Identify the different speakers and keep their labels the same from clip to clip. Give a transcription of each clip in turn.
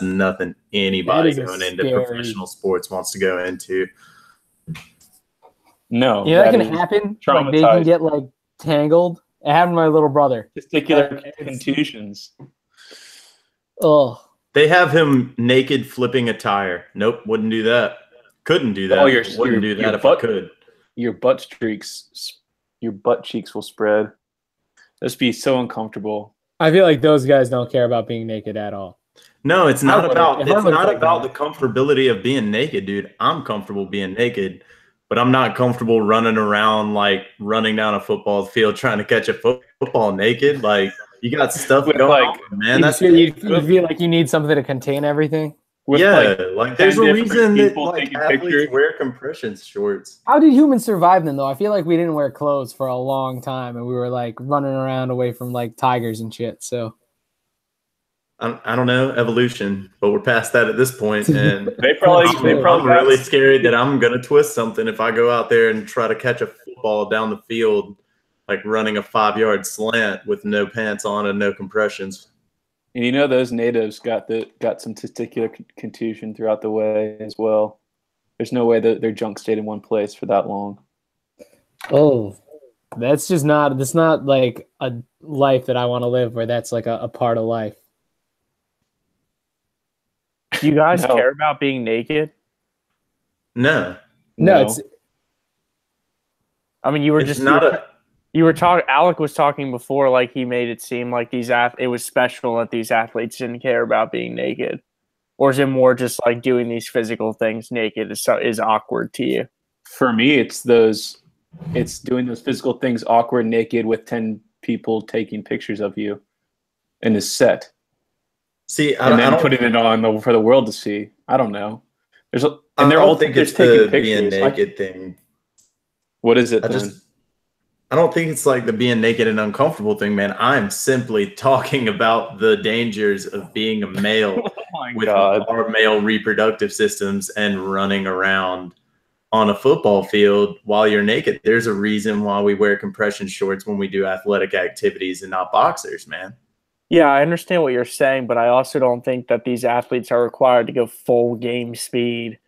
Speaker 1: nothing
Speaker 2: That
Speaker 1: anybody
Speaker 2: is a
Speaker 1: going into
Speaker 2: scary-
Speaker 1: professional sports wants to go into.
Speaker 3: No,
Speaker 2: You know, that can
Speaker 3: is
Speaker 2: happen. Like they can
Speaker 3: traumatized.
Speaker 2: get like tangled. It happened to my little brother.
Speaker 3: Testicular
Speaker 2: It's-
Speaker 3: contusions.
Speaker 2: Oh,
Speaker 1: They have him naked flipping a tire. Nope, wouldn't do that. Couldn't do that.
Speaker 3: Oh, your-
Speaker 1: wouldn't
Speaker 3: your-
Speaker 1: do that
Speaker 3: your
Speaker 1: if
Speaker 3: butt-
Speaker 1: I could.
Speaker 3: Your butt cheeks will spread. This be so uncomfortable.
Speaker 2: I feel like those guys don't care about being naked at all.
Speaker 1: No, it's not
Speaker 2: wouldn't.
Speaker 1: about
Speaker 2: If I
Speaker 1: it's
Speaker 2: looked
Speaker 1: not
Speaker 2: like
Speaker 1: about
Speaker 2: that.
Speaker 1: the comfortability of being naked, dude. I'm comfortable being naked, but I'm not comfortable running around like running down a football field trying to catch a football naked. Like you got stuff
Speaker 3: With,
Speaker 1: going
Speaker 3: like,
Speaker 1: on, man. That's
Speaker 2: you feel like you need something to contain everything.
Speaker 3: With
Speaker 1: yeah, like there's
Speaker 3: 10
Speaker 1: a
Speaker 3: different
Speaker 1: reason that
Speaker 3: people
Speaker 1: like
Speaker 3: taking
Speaker 1: athletes
Speaker 3: pictures.
Speaker 1: wear compression shorts.
Speaker 2: How did humans survive them though? I feel like we didn't wear clothes for a long time, and we were like running around away from like tigers and shit. So
Speaker 1: I don't know, evolution, but we're past that at this point, and
Speaker 3: They probably
Speaker 1: I'm really
Speaker 3: got-
Speaker 1: scared that I'm gonna twist something if I go out there and try to catch a football down the field, like running a 5-yard slant with no pants on and no compressions.
Speaker 3: And you know those natives got some testicular contusion throughout the way as well. There's no way that their junk stayed in one place for that long.
Speaker 2: oh, that's not like a life that I want to live where that's like a part of life.
Speaker 4: Do you guys
Speaker 3: No.
Speaker 4: care about being naked?
Speaker 1: No,
Speaker 2: No, it's
Speaker 4: I mean, you were
Speaker 1: it's
Speaker 4: just
Speaker 1: not a.
Speaker 4: you were talking. Alec was talking before, like he made it seem like it was special that these athletes didn't care about being naked, or is it more just like doing these physical things naked is awkward to you?
Speaker 3: For me, it's doing those physical things awkward, naked, with 10 people taking pictures of you in a set,
Speaker 1: See,
Speaker 3: and
Speaker 1: I
Speaker 3: then
Speaker 1: don't
Speaker 3: putting it on for the world to see. I don't know.
Speaker 1: I
Speaker 3: they're
Speaker 1: don't
Speaker 3: all
Speaker 1: think
Speaker 3: just
Speaker 1: it's
Speaker 3: taking
Speaker 1: the being
Speaker 3: pictures.
Speaker 1: naked thing.
Speaker 3: What is it
Speaker 1: I
Speaker 3: then?
Speaker 1: just I don't think it's like the being naked and uncomfortable thing, man. I'm simply talking about the dangers of being a male
Speaker 3: Oh my
Speaker 1: with
Speaker 3: God.
Speaker 1: our male reproductive systems and running around on a football field while you're naked. There's a reason why we wear compression shorts when we do athletic activities and not boxers, man.
Speaker 4: Yeah, I understand what you're saying, but I also don't think that these athletes are required to go full game speed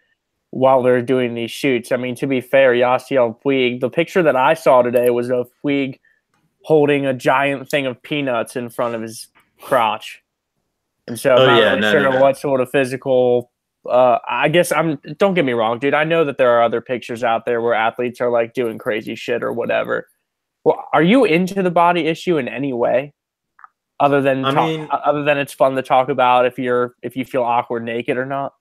Speaker 4: while they're doing these shoots. I mean, to be fair, Yasiel Puig, the picture that I saw today was of Puig holding a giant thing of peanuts in front of his crotch. And so I'm not really sure what sort of physical I guess don't get me wrong, dude. I know that there are other pictures out there where athletes are like doing crazy shit or whatever. Well, are you into the body issue in any way? Other than it's fun to talk about if you feel awkward naked or not?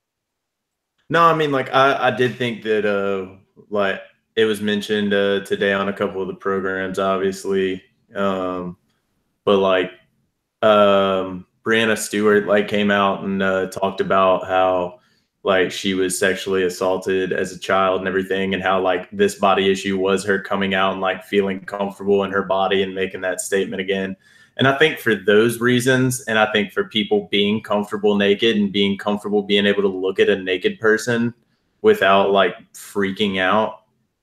Speaker 1: No, I mean, like I did think that like it was mentioned today on a couple of the programs, obviously. But like Brianna Stewart like came out and talked about how like she was sexually assaulted as a child and everything, and how like this body issue was her coming out and like feeling comfortable in her body and making that statement again. And I think for those reasons, and I think for people being comfortable naked and being comfortable being able to look at a naked person without like freaking out,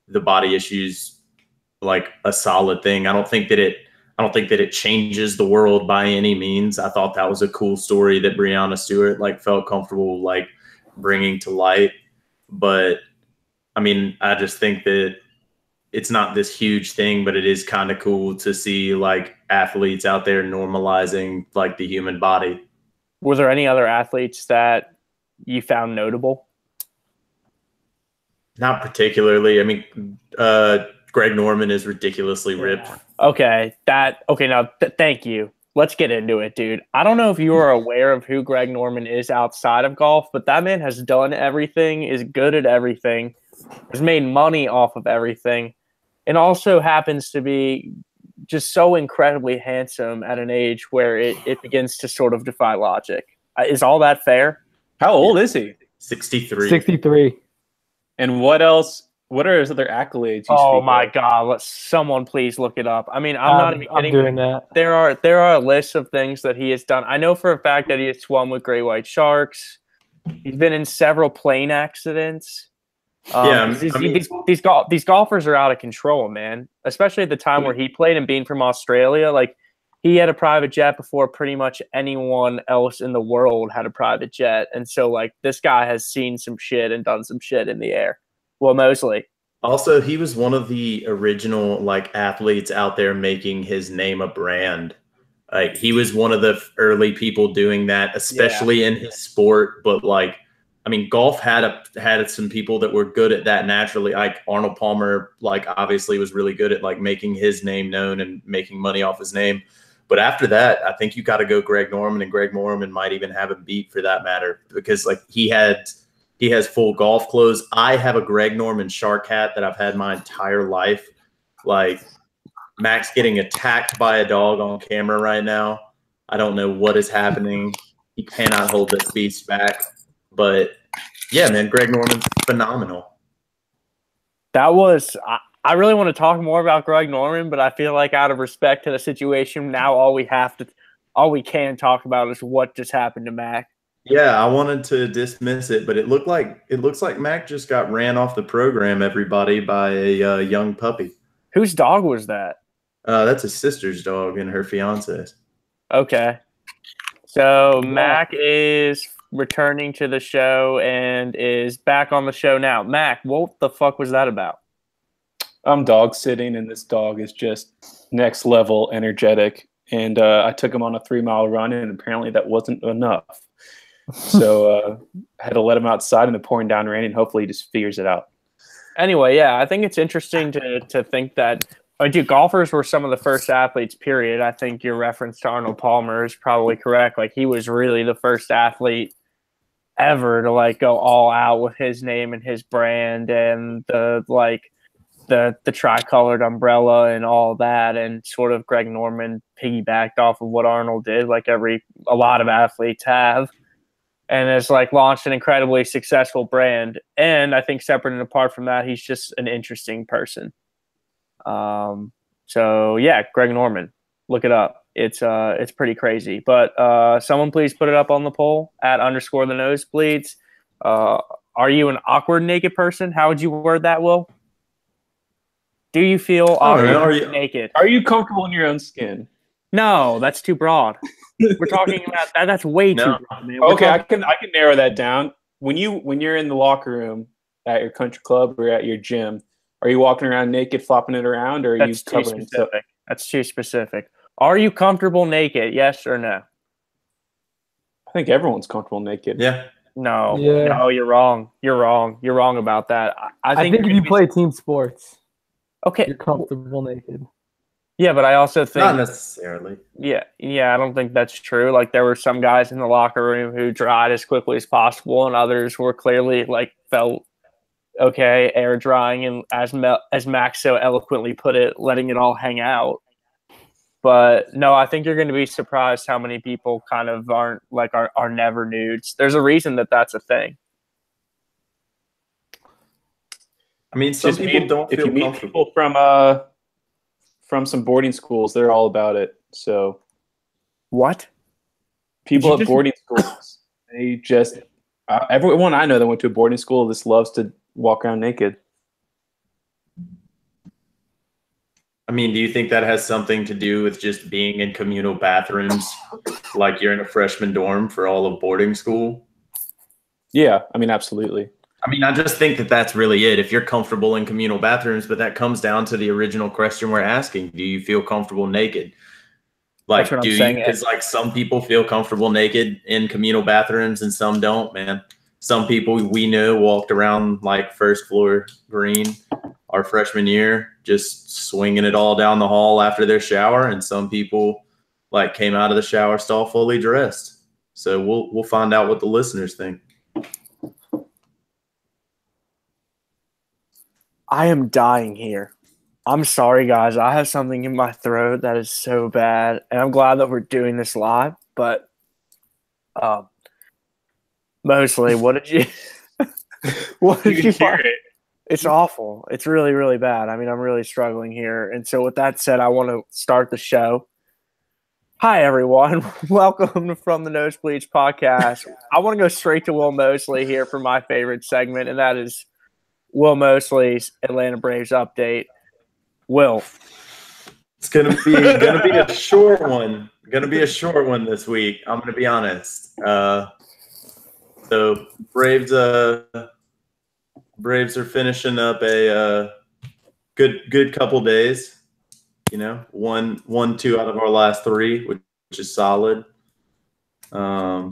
Speaker 1: the body issue's like a solid thing. I don't think that it changes the world by any means. I thought that was a cool story that Brianna Stewart like felt comfortable like bringing to light. But I mean, I just think that it's not this huge thing, but it is kind of cool to see like athletes out there normalizing like the human body.
Speaker 4: Were there any other athletes that you found notable?
Speaker 1: Not particularly. I mean, Greg Norman is ridiculously ripped.
Speaker 4: Okay, now thank you. Let's get into it, dude. I don't know if you are aware of who Greg Norman is outside of golf, but that man has done everything, is good at everything, has made money off of everything, and also happens to be just so incredibly handsome at an age where it begins to sort of defy logic. Is all that fair?
Speaker 3: How old is he?
Speaker 1: 63.
Speaker 2: 63.
Speaker 3: And what else? What are his other accolades?
Speaker 4: Oh my God! Let someone please look it up. I mean, I'm not even kidding.
Speaker 2: I'm doing that.
Speaker 4: There are a list of things that he has done. I know for a fact that he has swum with great white sharks. He's been in several plane accidents. These golfers are out of control, man. Especially at the time where he played and being from Australia, like he had a private jet before pretty much anyone else in the world had a private jet. And so, like, this guy has seen some shit and done some shit in the air. Will Mosley.
Speaker 1: Also, he was one of the original like athletes out there making his name a brand. Like he was one of the early people doing that, especially in his sport. But like, I mean, golf had some people that were good at that naturally. Like Arnold Palmer, like obviously was really good at like making his name known and making money off his name. But after that, I think you got to go Greg Norman, and Greg Norman might even have him beat for that matter, because like he has full golf clothes. I have a Greg Norman shark hat that I've had my entire life. Like Max getting attacked by a dog on camera right now. I don't know what is happening. He cannot hold this beast back. But yeah, man, Greg Norman's phenomenal.
Speaker 4: That was I really want to talk more about Greg Norman, but I feel like out of respect to the situation, now all we can talk about is what just happened to Mac.
Speaker 1: Yeah, I wanted to dismiss it, but it looks like Mac just got ran off the program, everybody, by a young puppy.
Speaker 4: Whose dog was that?
Speaker 1: That's his sister's dog and her fiance's.
Speaker 4: Okay. So Mac is returning to the show and is back on the show now. Mac, what the fuck was that about?
Speaker 3: I'm dog sitting, and this dog is just next level energetic. And I took him on a 3-mile run, and apparently that wasn't enough. So I had to let him outside in the pouring down rain, and hopefully he just figures it out.
Speaker 4: Anyway, yeah, I think it's interesting to think that golfers were some of the first athletes, period. I think your reference to Arnold Palmer is probably correct. Like he was really the first athlete ever to like go all out with his name and his brand and the tricolored umbrella and all that. And sort of Greg Norman piggybacked off of what Arnold did, like a lot of athletes have. And has like launched an incredibly successful brand. And I think separate and apart from that, he's just an interesting person. So yeah, Greg Norman, look it up. It's pretty crazy. But someone please put it up on the poll at _the nosebleeds. Are you an awkward naked person? How would you word that, Will? Do you feel awkward naked?
Speaker 3: Are you comfortable in your own skin?
Speaker 4: No, that's too broad. We're talking about that. That's way too broad, man.
Speaker 3: Okay, I can narrow that down. When you're in the locker room at your country club or at your gym, are you walking around naked, flopping it around, or are you covering stuff?
Speaker 4: That's too specific. Are you comfortable naked? Yes or no?
Speaker 3: I think everyone's comfortable naked.
Speaker 1: Yeah.
Speaker 4: No, you're wrong. You're wrong about that.
Speaker 2: I think if you play team sports,
Speaker 4: okay,
Speaker 2: you're comfortable naked.
Speaker 4: Yeah, but I also think
Speaker 1: not necessarily.
Speaker 4: Yeah, I don't think that's true. Like there were some guys in the locker room who dried as quickly as possible, and others were clearly like felt okay, air drying, and as Max so eloquently put it, letting it all hang out. But no, I think you're going to be surprised how many people kind of are never nudes. There's a reason that that's a thing.
Speaker 1: I mean, some people don't feel comfortable.
Speaker 3: If you meet people from some boarding schools, they're all about it. So,
Speaker 4: what?
Speaker 3: People at boarding schools, they just everyone I know that went to a boarding school just loves to walk around naked.
Speaker 1: I mean, do you think that has something to do with just being in communal bathrooms, like you're in a freshman dorm for all of boarding school?
Speaker 3: Yeah, I mean, absolutely.
Speaker 1: I mean, I just think that that's really it. If you're comfortable in communal bathrooms, but that comes down to the original question we're asking. Do you feel comfortable naked? Like, do you? Because like some people feel comfortable naked in communal bathrooms and some don't, man. Some people we know walked around like first floor green our freshman year, just swinging it all down the hall after their shower. And some people like came out of the shower stall fully dressed. So we'll find out what the listeners think.
Speaker 4: I am dying here. I'm sorry, guys. I have something in my throat that is so bad, and I'm glad that we're doing this live. But mostly, what did you find? It's awful. It's really, really bad. I mean, I'm really struggling here. And so with that said, I want to start the show. Hi, everyone. Welcome from the Nosebleeds podcast. I want to go straight to Will Mosley here for my favorite segment, and that is Will Mosley's Atlanta Braves update. Will,
Speaker 1: It's gonna be a short one. Gonna be a short one this week. I'm gonna be honest. So Braves are finishing up a good couple days. You know, won 2 out of our last 3, which is solid. I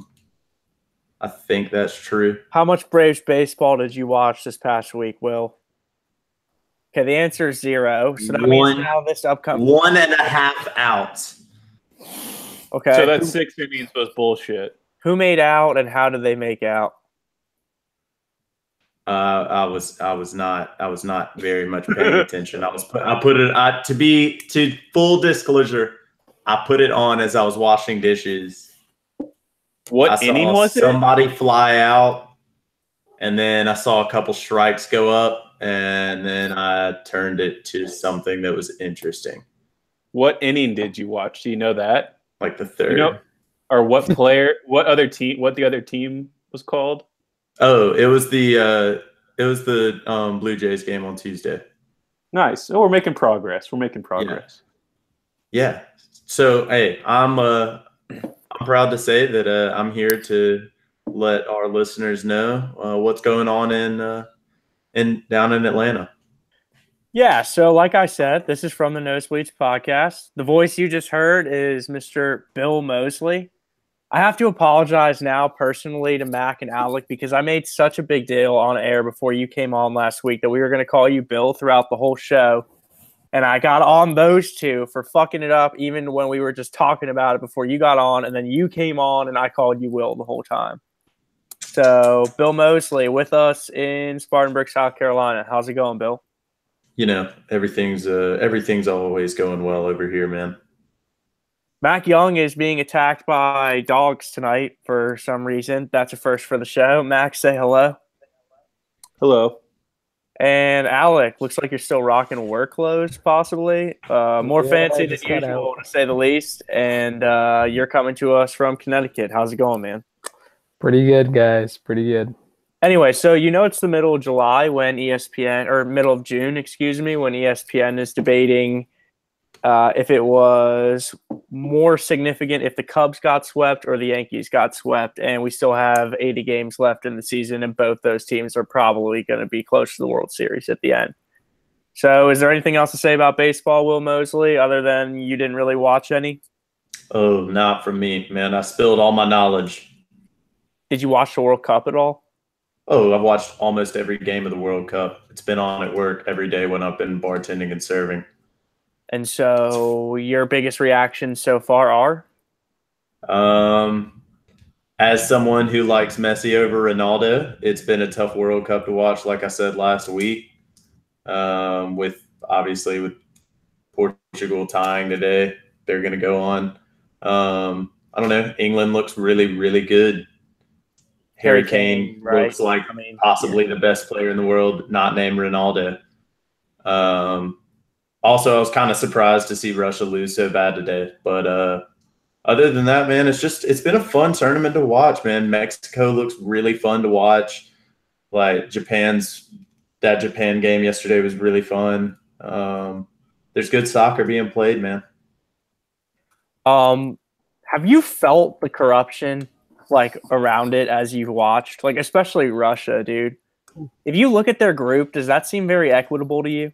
Speaker 1: think that's true.
Speaker 4: How much Braves baseball did you watch this past week, Will? Okay, the answer is 0. So that means now this upcoming
Speaker 1: 1.5 outs.
Speaker 4: Okay.
Speaker 3: So that 6 innings was bullshit.
Speaker 4: Who made out and how did they make out?
Speaker 1: I was not very much paying attention. To full disclosure, I put it on as I was washing dishes.
Speaker 3: What inning was it?
Speaker 1: Somebody fly out, and then I saw a couple strikes go up, and then I turned it to something that was interesting.
Speaker 3: What inning did you watch? Do you know that?
Speaker 1: Like the 3rd.
Speaker 3: Or what player? What the other team was called?
Speaker 1: Oh, it was the Blue Jays game on Tuesday.
Speaker 3: Nice. Oh, we're making progress.
Speaker 1: Yeah. So hey, I'm proud to say that I'm here to let our listeners know what's going on down in Atlanta.
Speaker 4: Yeah, so like I said, this is from the Nosebleeds podcast. The voice you just heard is Mr. Bill Mosley. I have to apologize now personally to Mac and Alec because I made such a big deal on air before you came on last week that we were going to call you Bill throughout the whole show. And I got on those two for fucking it up even when we were just talking about it before you got on. And then you came on and I called you Will the whole time. So Bill Mosley with us in Spartanburg, South Carolina. How's it going, Bill?
Speaker 1: You know, everything's always going well over here, man.
Speaker 4: Mac Young is being attacked by dogs tonight for some reason. That's a first for the show. Mac, say hello.
Speaker 3: Hello.
Speaker 4: And Alec, looks like you're still rocking work clothes, possibly. More fancy than usual, to say the least. And you're coming to us from Connecticut. How's it going, man?
Speaker 2: Pretty good, guys. Pretty good.
Speaker 4: Anyway, so it's the middle of July when ESPN, or middle of June, excuse me, when ESPN is debating if it was more significant if the Cubs got swept or the Yankees got swept, and we still have 80 games left in the season, and both those teams are probably going to be close to the World Series at the end. So is there anything else to say about baseball, Will Mosley, other than you didn't really watch any?
Speaker 1: Oh, not from me, man. I spilled all my knowledge.
Speaker 4: Did you watch the World Cup at all?
Speaker 1: Oh, I've watched almost every game of the World Cup. It's been on at work every day when I've been bartending and serving.
Speaker 4: And so your biggest reactions so far are?
Speaker 1: As someone who likes Messi over Ronaldo, it's been a tough World Cup to watch, like I said last week, with Portugal tying today. They're going to go on. I don't know. England looks really, really good. Harry Kane
Speaker 4: right?
Speaker 1: looks like possibly the best player in the world, not named Ronaldo. Also, I was kind of surprised to see Russia lose so bad today. But other than that, man, it's been a fun tournament to watch, man. Mexico looks really fun to watch. Like that Japan game yesterday was really fun. There's good soccer being played, man.
Speaker 4: Have you felt the corruption around it as you've watched? Like, especially Russia, dude. If you look at their group, does that seem very equitable to you?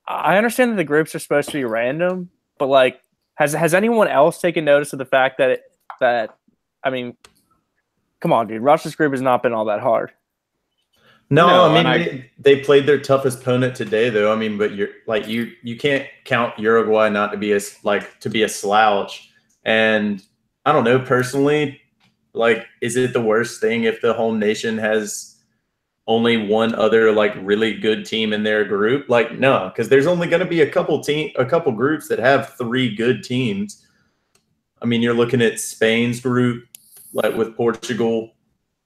Speaker 4: I understand that the groups are supposed to be random, but has anyone else taken notice of the fact that I mean, come on, dude, Russia's group has not been all that hard.
Speaker 1: No, I mean they played their toughest opponent today, though. I mean, but you can't count Uruguay not to be a slouch. And I don't know personally, is it the worst thing if the home nation has only one other really good team in their group? No, because there's only going to be a couple groups that have 3 good teams. I mean, you're looking at Spain's group, with Portugal,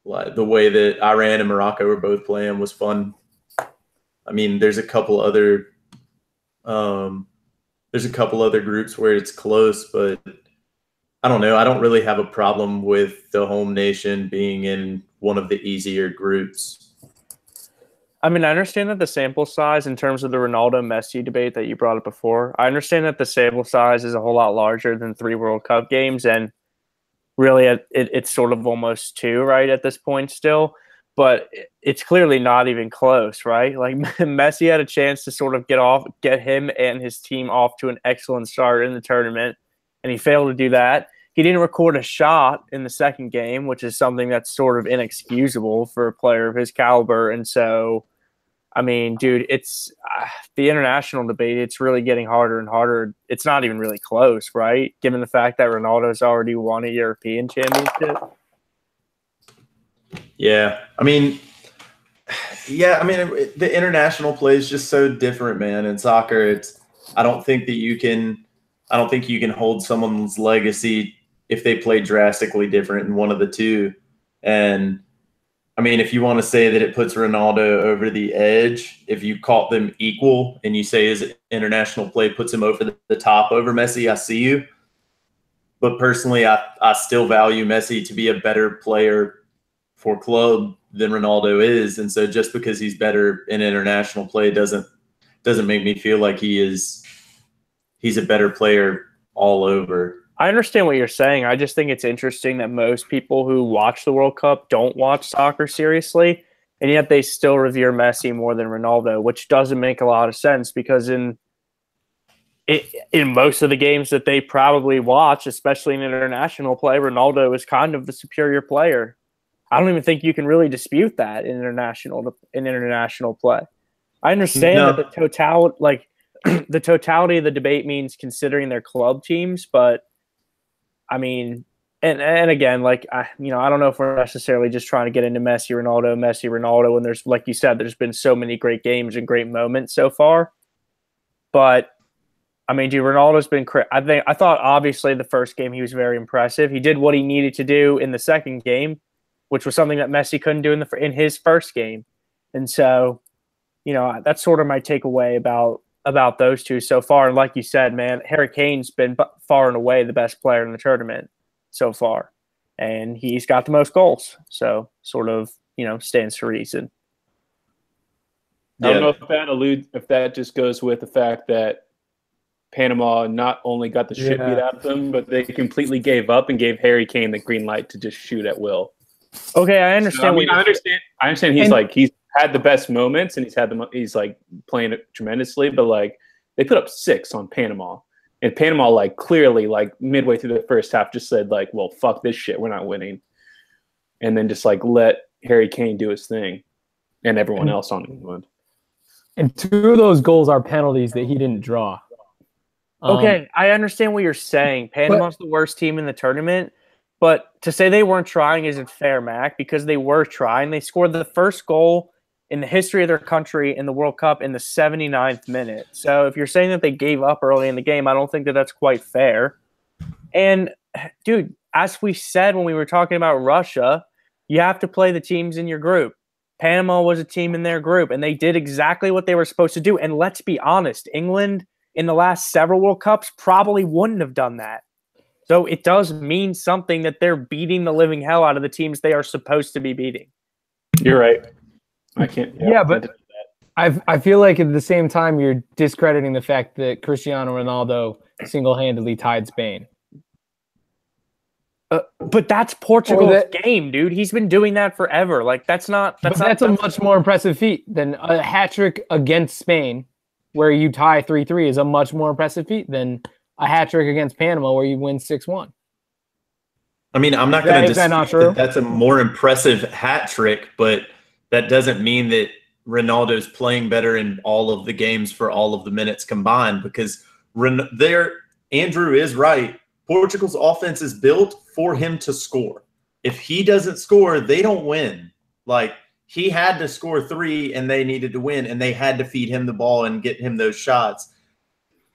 Speaker 1: the way that Iran and Morocco were both playing was fun. I mean, there's a couple other groups where it's close, but I don't know. I don't really have a problem with the home nation being in one of the easier groups.
Speaker 4: I mean, I understand that the sample size in terms of the Ronaldo Messi debate that you brought up before, I understand that the sample size is a whole lot larger than 3 World Cup games. And really, it's sort of almost 2, right, at this point still. But it's clearly not even close, right? Like Messi had a chance to sort of get him and his team off to an excellent start in the tournament, and he failed to do that. He didn't record a shot in the second game, which is something that's sort of inexcusable for a player of his caliber. And so, I mean, dude, it's the international debate. It's really getting harder and harder. It's not even really close, right? Given the fact that Ronaldo's already won a European championship.
Speaker 1: Yeah, I mean, the international play is just so different, man. In soccer, I don't think you can hold someone's legacy if they play drastically different in one of the two. And I mean, if you want to say that it puts Ronaldo over the edge, if you call them equal and you say his international play puts him over the top over Messi, I see you. But personally, I still value Messi to be a better player for club than Ronaldo is. And so just because he's better in international play doesn't make me feel like he's a better player all over.
Speaker 4: I understand what you're saying. I just think it's interesting that most people who watch the World Cup don't watch soccer seriously, and yet they still revere Messi more than Ronaldo, which doesn't make a lot of sense because in most of the games that they probably watch, especially in international play, Ronaldo is kind of the superior player. I don't even think you can really dispute that in international play. I understand that the totality of the debate means considering their club teams, but I mean, and again, like I don't know if we're necessarily just trying to get into Messi, Ronaldo, when there's, like you said, there's been so many great games and great moments so far. But I mean, dude, Ronaldo's been. I thought obviously the first game he was very impressive. He did what he needed to do in the second game, which was something that Messi couldn't do in his first game, and so, that's sort of my takeaway about those two so far. And like you said, man, Harry Kane's been far and away the best player in the tournament so far, and he's got the most goals. So sort of, stands to reason.
Speaker 3: I don't know if that just goes with the fact that Panama not only got the shit beat out of them, but they completely gave up and gave Harry Kane the green light to just shoot at will.
Speaker 4: Okay, I understand.
Speaker 3: So, I understand. He's had the best moments and he's like playing it tremendously, but like they put up 6 on Panama, and Panama like clearly like midway through the first half just said like, well, fuck this shit, we're not winning, and then just like let Harry Kane do his thing and everyone else on England.
Speaker 2: And 2 of those goals are penalties that he didn't draw.
Speaker 4: Okay, I understand what you're saying. Panama's the worst team in the tournament, but to say they weren't trying isn't fair, Mac, because they were trying. They scored the first goal in the history of their country in the World Cup in the 79th minute. So if you're saying that they gave up early in the game, I don't think that that's quite fair. And, dude, as we said when we were talking about Russia, you have to play the teams in your group. Panama was a team in their group, and they did exactly what they were supposed to do. And let's be honest, England in the last several World Cups probably wouldn't have done that. So it does mean something that they're beating the living hell out of the teams they are supposed to be beating.
Speaker 3: You're right. I can't.
Speaker 2: Yeah, but I feel like at the same time you're discrediting the fact that Cristiano Ronaldo single-handedly tied Spain.
Speaker 4: But that's Portugal's game, dude. He's been doing that forever. Like that's a
Speaker 2: much more impressive feat than a hat trick against Spain, where you tie 3-3 is a much more impressive feat than a hat trick against Panama where you win 6-1.
Speaker 1: I mean, I'm not going to dispute that that's a more impressive hat trick, but that doesn't mean that Ronaldo's playing better in all of the games for all of the minutes combined, because Andrew is right. Portugal's offense is built for him to score. If he doesn't score, they don't win. Like, he had to score 3 and they needed to win, and they had to feed him the ball and get him those shots.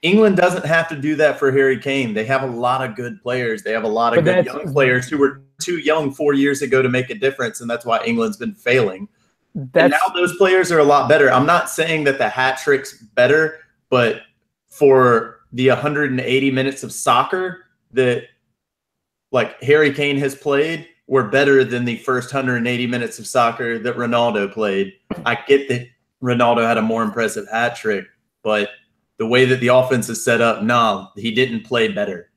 Speaker 1: England doesn't have to do that for Harry Kane. They have a lot of good players. They have a lot of good young players who were too young 4 years ago to make a difference, and that's why England's been failing. And now those players are a lot better. I'm not saying that the hat trick's better, but for the 180 minutes of soccer that like Harry Kane has played were better than the first 180 minutes of soccer that Ronaldo played. I get that Ronaldo had a more impressive hat trick, but the way that the offense is set up, nah, he didn't play better.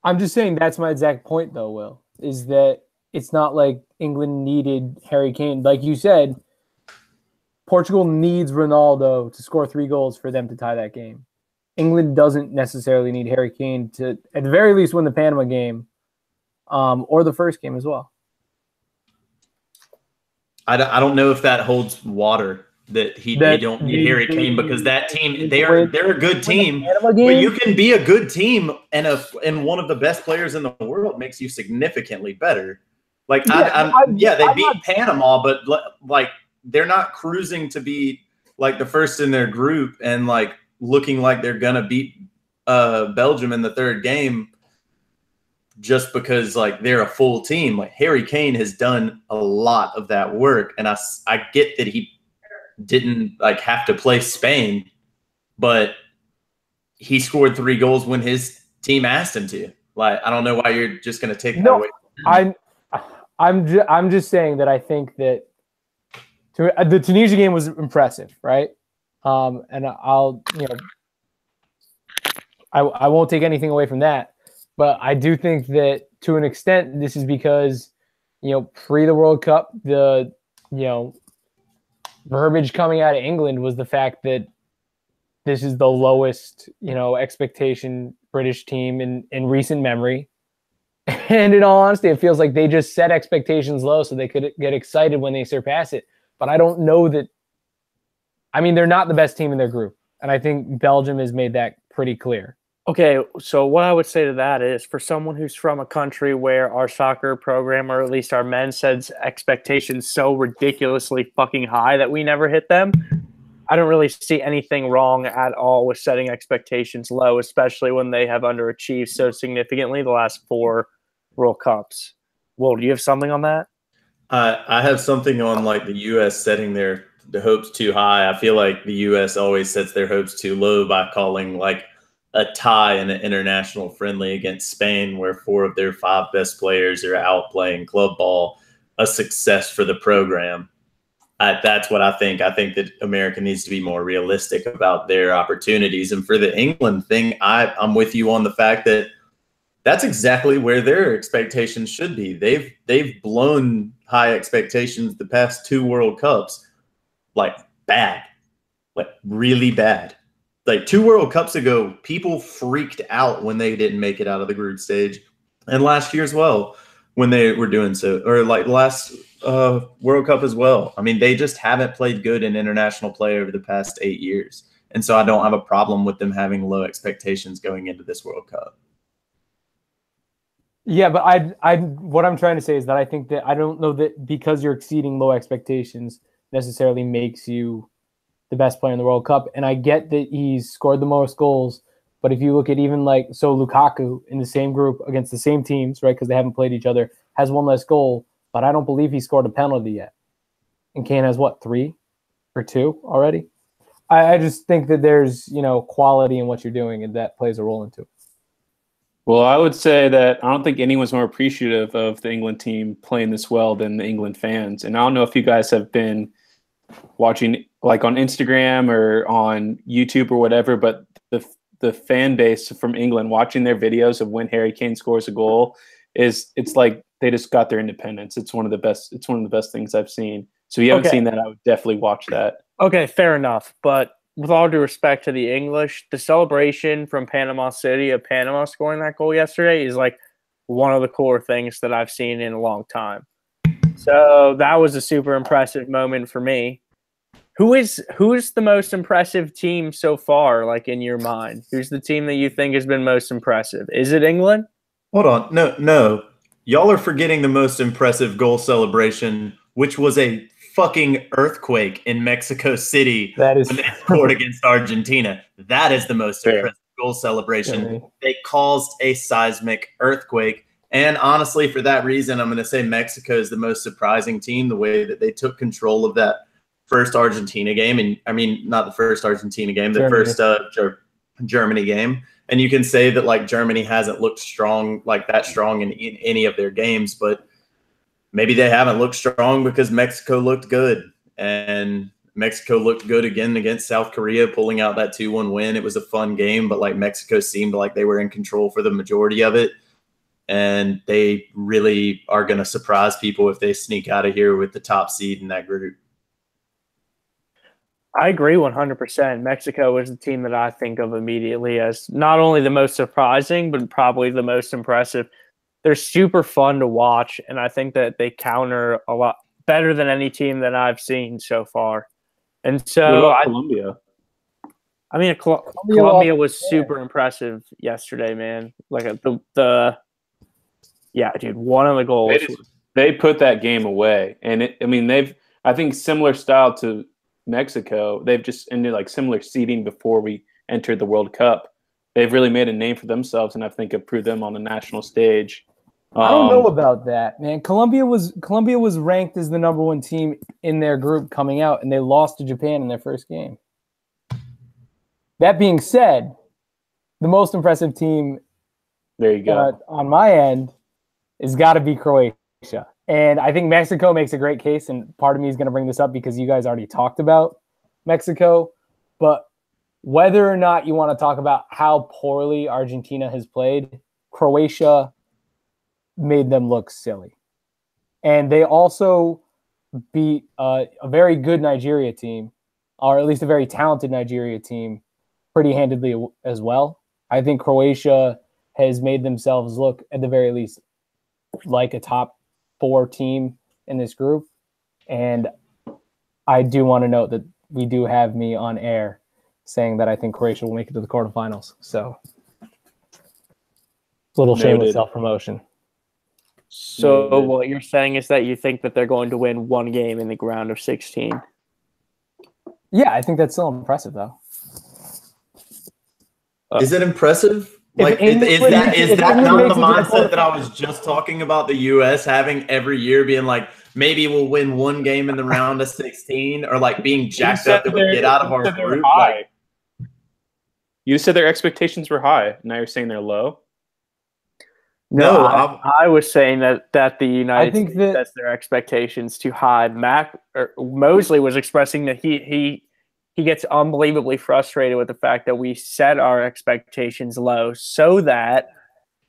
Speaker 2: I'm just saying that's my exact point, though, Will, is that it's not like England needed Harry Kane. Like you said, Portugal needs Ronaldo to score 3 goals for them to tie that game. England doesn't necessarily need Harry Kane to, at the very least, win the Panama game or the first game as well.
Speaker 1: I don't know if that holds water. That they don't need Harry Kane because that team they're a good team, but you can be a good team and one of the best players in the world makes you significantly better. Like they beat Panama, but like they're not cruising to be like the first in their group and like looking like they're gonna beat Belgium in the third game just because like they're a full team. Like Harry Kane has done a lot of that work, and I get that he didn't like have to play Spain, but he scored 3 goals when his team asked him to. Like, I don't know why you're just going to take that away.
Speaker 2: I'm just saying that I think that the Tunisia game was impressive, right? And I won't take anything away from that, but I do think that to an extent this is because pre the World Cup the verbiage coming out of England was the fact that this is the lowest, expectation British team in recent memory. And in all honesty, it feels like they just set expectations low so they could get excited when they surpass it. But I don't know that. I mean, they're not the best team in their group. And I think Belgium has made that pretty clear.
Speaker 4: Okay, so what I would say to that is, for someone who's from a country where our soccer program, or at least our men, sets expectations so ridiculously fucking high that we never hit them, I don't really see anything wrong at all with setting expectations low, especially when they have underachieved so significantly the last 4 World Cups. Well, do you have something on that?
Speaker 1: I have something on like the U.S. setting the hopes too high. I feel like the U.S. always sets their hopes too low by calling like a tie in an international friendly against Spain, where 4 of their 5 best players are out playing club ball, a success for the program. That's what I think. I think that America needs to be more realistic about their opportunities. And for the England thing, I'm with you on the fact that that's exactly where their expectations should be. They've blown high expectations the past 2 World Cups, like bad, like really bad. Like 2 World Cups ago, people freaked out when they didn't make it out of the group stage. And last year as well, when they were doing so, or like last World Cup as well. I mean, they just haven't played good in international play over the past 8 years. And so I don't have a problem with them having low expectations going into this World Cup.
Speaker 2: Yeah, but what I'm trying to say is that I think that I don't know that because you're exceeding low expectations necessarily makes you the best player in the World Cup. And I get that he's scored the most goals, but if you look at even Lukaku in the same group against the same teams, right, because they haven't played each other, has 1 less goal, but I don't believe he scored a penalty yet. And Kane has 3 or 2 already? I just think that there's, quality in what you're doing, and that plays a role into it.
Speaker 3: Well, I would say that I don't think anyone's more appreciative of the England team playing this well than the England fans. And I don't know if you guys have been watching like on Instagram or on YouTube or whatever, but the fan base from England watching their videos of when Harry Kane scores a goal it's like they just got their independence. It's one of the best things I've seen. So if you haven't seen that, I would definitely watch that.
Speaker 4: Okay, fair enough. But with all due respect to the English, the celebration from Panama City of Panama scoring that goal yesterday is like one of the cooler things that I've seen in a long time. So that was a super impressive moment for me. Who's the most impressive team so far, like in your mind? Who's the team that you think has been most impressive? Is it England?
Speaker 1: Hold on. No. Y'all are forgetting the most impressive goal celebration, which was a fucking earthquake in Mexico City
Speaker 2: when
Speaker 1: they scored against Argentina. That is the most impressive goal celebration. They caused a seismic earthquake. And honestly, for that reason, I'm going to say Mexico is the most surprising team, the way that they took control of that first Argentina game. And I mean, not the first Argentina game, the first Germany game. And you can say that like Germany hasn't looked strong in any of their games, but maybe they haven't looked strong because Mexico looked good. And Mexico looked good again against South Korea, pulling out that 2-1 win. It was a fun game, but like Mexico seemed like they were in control for the majority of it. And they really are going to surprise people if they sneak out of here with the top seed in that group.
Speaker 4: I agree 100%. Mexico is the team that I think of immediately as not only the most surprising, but probably the most impressive. They're super fun to watch, and I think that they counter a lot better than any team that I've seen so far. And so
Speaker 3: Colombia.
Speaker 4: I mean, Colombia was super impressive yesterday, man. Like yeah, dude, one of the goals.
Speaker 3: They put that game away, and I think similar style to Mexico. They've just ended like similar seeding before we entered the World Cup. They've really made a name for themselves, and I think improved them on the national stage.
Speaker 2: I don't know about that, man. Colombia was ranked as the number 1 team in their group coming out, and they lost to Japan in their first game. That being said, the most impressive team
Speaker 3: there you go
Speaker 2: on my end has got to be Croatia. And I think Mexico makes a great case, and part of me is going to bring this up because you guys already talked about Mexico. But whether or not you want to talk about how poorly Argentina has played, Croatia made them look silly. And they also beat a very good Nigeria team, or at least a very talented Nigeria team, pretty handedly as well. I think Croatia has made themselves look, at the very least, like a top 4 team in this group. And I do want to note that we do have me on air saying that I think Croatia will make it to the quarterfinals. So a little shameless self-promotion.
Speaker 4: So what you're saying is that you think that they're going to win 1 game in the round of 16?
Speaker 2: Yeah, I think that's still impressive, though.
Speaker 1: Is it impressive? Like, is that not the mindset that I was just talking about the U.S. having every year, being like, maybe we'll win 1 game in the round of 16, or like being jacked up that we get out of our group? Like,
Speaker 3: you said their expectations were high. Now you're saying they're low?
Speaker 4: No, I was saying that the United States sets their expectations too high. Mosley was expressing that he gets unbelievably frustrated with the fact that we set our expectations low so that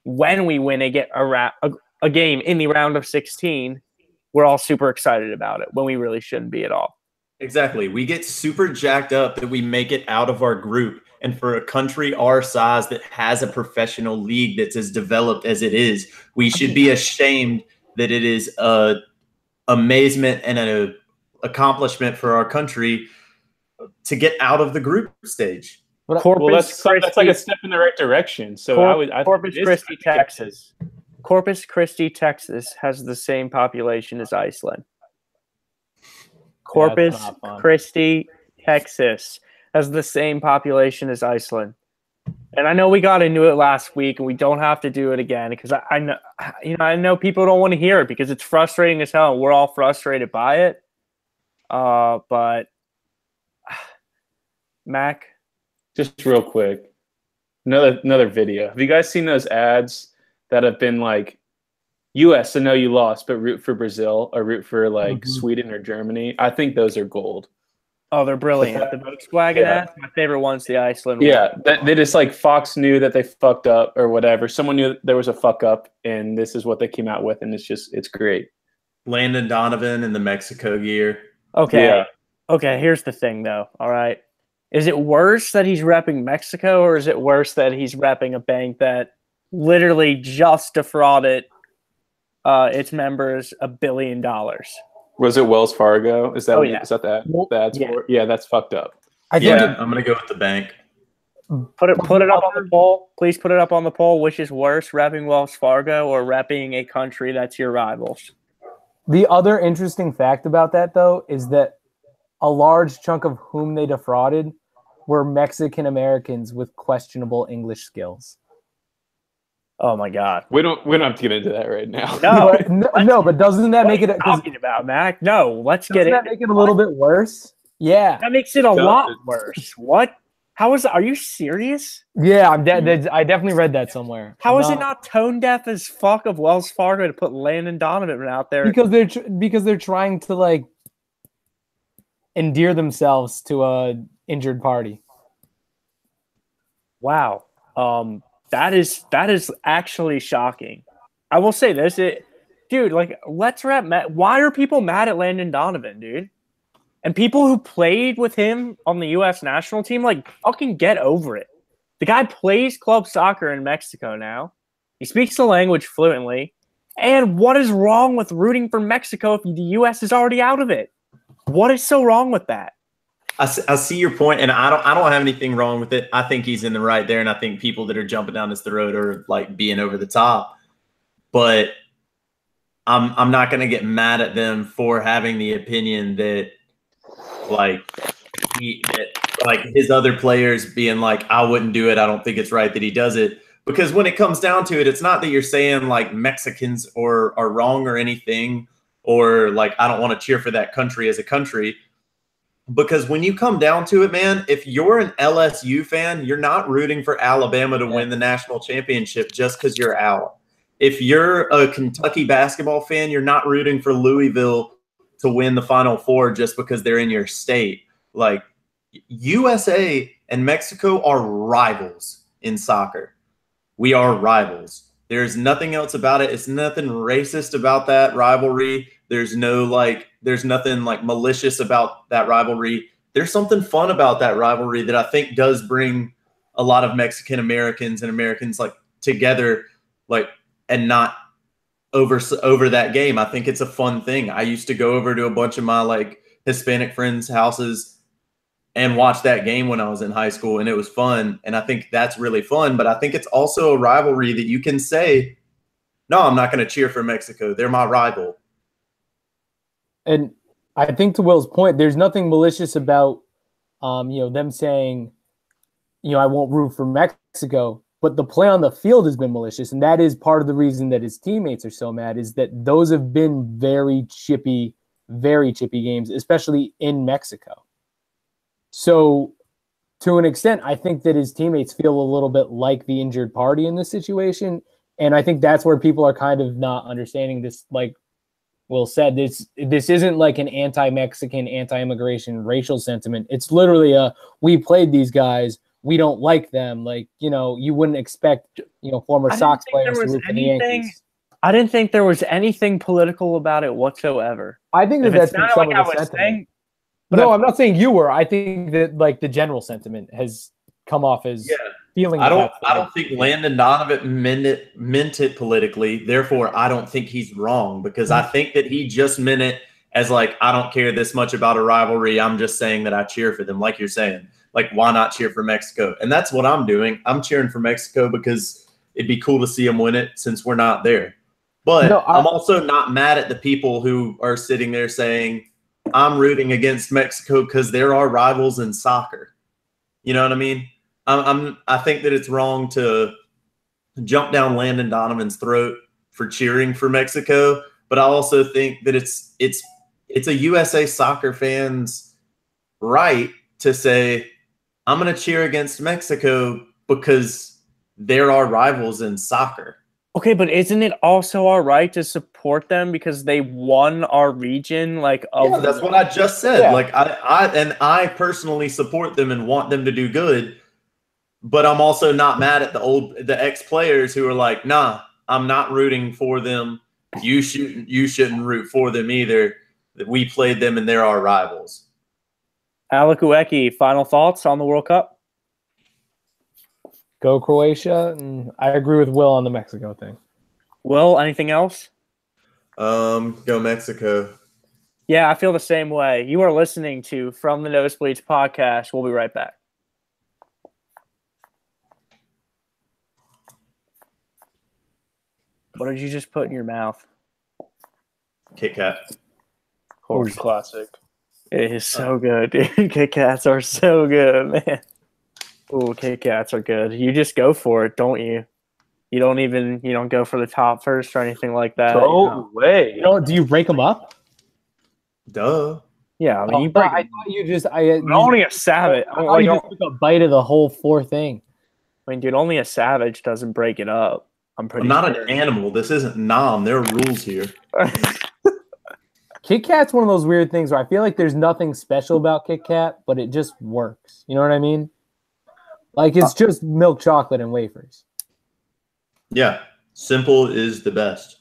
Speaker 4: when we win a game in the round of 16, we're all super excited about it when we really shouldn't be at all.
Speaker 1: Exactly. We get super jacked up that we make it out of our group. And for a country our size that has a professional league that's as developed as it is, we should be ashamed that it is a amazement and an accomplishment for our country to get out of the group stage.
Speaker 3: That's like a step in the right direction. So
Speaker 4: Corpus Christi, Texas. Corpus Christi, Texas has the same population as Iceland. Corpus Christi, Texas has the same population as Iceland. And I know we got into it last week, and we don't have to do it again because I know people don't want to hear it because it's frustrating as hell. We're all frustrated by it. But Mac,
Speaker 3: just real quick, another video. Have you guys seen those ads that have been like, U.S. I know you lost, but root for Brazil or root for like Sweden or Germany? I think those are gold.
Speaker 4: Oh, they're brilliant. The Volkswagen ads, my favorite one's the Iceland one.
Speaker 3: Yeah, they just like Fox knew that they fucked up or whatever. Someone knew there was a fuck up, and this is what they came out with, and it's great.
Speaker 1: Landon Donovan in the Mexico gear.
Speaker 4: Okay.
Speaker 3: Yeah.
Speaker 4: Okay, here's the thing, though. All right. Is it worse that he's repping Mexico, or is it worse that he's repping a bank that literally just defrauded its members $1 billion?
Speaker 3: Was it Wells Fargo? Is that is that that's for? Yeah, that's fucked up.
Speaker 1: I'm gonna go with the bank.
Speaker 4: Put it up on the poll. Please put it up on the poll. Which is worse, repping Wells Fargo or repping a country that's your rivals?
Speaker 2: The other interesting fact about that, though, is that a large chunk of whom they defrauded were Mexican Americans with questionable English skills.
Speaker 4: Oh my God!
Speaker 3: We don't have to get into that right now.
Speaker 2: But doesn't that make it?
Speaker 4: Talking about Mac? No, let's get it.
Speaker 2: Doesn't that make it a little bit worse? Yeah,
Speaker 4: that makes it a lot worse. What? How is? Are you serious?
Speaker 2: Yeah, I definitely read that somewhere.
Speaker 4: How is it not tone deaf as fuck of Wells Fargo to put Landon Donovan out there?
Speaker 2: Because they're trying to like. endear themselves to a injured party.
Speaker 4: Wow. That is actually shocking. I will say this, dude, like, let's wrap. Why are people mad at Landon Donovan, dude? And people who played with him on the U.S. national team, like, fucking get over it. The guy plays club soccer in Mexico now. He speaks the language fluently. And what is wrong with rooting for Mexico if the U.S. is already out of it? What is so wrong with that?
Speaker 1: I see your point, and I don't have anything wrong with it. I think he's in the right there, and I think people that are jumping down his throat are like being over the top. But I'm not going to get mad at them for having the opinion that like his other players being like, I wouldn't do it. I don't think it's right that he does it. Because when it comes down to it, it's not that you're saying like Mexicans are wrong or anything, or like I don't want to cheer for that country as a country. Because when you come down to it, man, if you're an LSU fan, you're not rooting for Alabama to win the national championship just because you're out. If you're a Kentucky basketball fan, you're not rooting for Louisville to win the Final Four just because they're in your state. Like, USA and Mexico are rivals in soccer. We are rivals. There's nothing else about it. It's nothing racist about that rivalry. There's nothing like malicious about that rivalry. There's something fun about that rivalry that I think does bring a lot of Mexican Americans and Americans like together, like, and not over that game. I think it's a fun thing. I used to go over to a bunch of my like Hispanic friends' houses and watch that game when I was in high school, and it was fun. And I think that's really fun. But I think it's also a rivalry that you can say, no, I'm not going to cheer for Mexico. They're my rival.
Speaker 2: And I think to Will's point, there's nothing malicious about, them saying, I won't root for Mexico. But the play on the field has been malicious, and that is part of the reason that his teammates are so mad, is that those have been very chippy games, especially in Mexico. So to an extent, I think that his teammates feel a little bit like the injured party in this situation. And I think that's where people are kind of not understanding this. Like Will said, this isn't like an anti-Mexican, anti-immigration racial sentiment. It's literally we played these guys. We don't like them. Like, you wouldn't expect, former Sox players to root for the Yankees.
Speaker 4: I didn't think there was anything political about it whatsoever.
Speaker 2: I think that's been some of the sentiment. No, I'm not saying you were. I think that like the general sentiment has come off as feeling.
Speaker 1: I don't think Landon Donovan meant it politically. Therefore, I don't think he's wrong, because I think that he just meant it as like, I don't care this much about a rivalry. I'm just saying that I cheer for them. Like you're saying, like, why not cheer for Mexico? And that's what I'm doing. I'm cheering for Mexico because it'd be cool to see them win it since we're not there. But I'm also not mad at the people who are sitting there saying, I'm rooting against Mexico because they're our rivals in soccer. You know what I mean? I think that it's wrong to jump down Landon Donovan's throat for cheering for Mexico, but I also think that it's a USA soccer fan's right to say, I'm going to cheer against Mexico because they're our rivals in soccer.
Speaker 4: Okay, but isn't it also our right to support them because they won our region? Like,
Speaker 1: that's what I just said. Yeah. Like, I personally support them and want them to do good, but I'm also not mad at the ex-players who are like, nah, I'm not rooting for them. You shouldn't root for them either. We played them and they're our rivals.
Speaker 4: Alec Ueki, final thoughts on the World Cup?
Speaker 2: Go Croatia, and I agree with Will on the Mexico thing.
Speaker 4: Will, anything else?
Speaker 1: Go Mexico.
Speaker 4: Yeah, I feel the same way. You are listening to From the Nosebleeds podcast. We'll be right back. What did you just put in your mouth?
Speaker 1: Kit Kat.
Speaker 3: Of course, classic.
Speaker 4: It is so good, dude. Kit Kats are so good, man. Ooh, Kit Kats are good. You just go for it, don't you? You don't go for the top first or anything like that.
Speaker 3: No way.
Speaker 2: Do you break them up?
Speaker 1: Duh.
Speaker 4: Yeah, I mean,
Speaker 2: I thought you just.
Speaker 4: Only a savage.
Speaker 2: You just took a bite of the whole 4 thing.
Speaker 4: I mean, dude, only a savage doesn't break it up. I'm
Speaker 1: not sure. An animal. This isn't Nam. There are rules here.
Speaker 2: Kit Kat's one of those weird things where I feel like there's nothing special about Kit Kat, but it just works. You know what I mean? Like it's just milk chocolate and wafers.
Speaker 1: Yeah, simple is the best.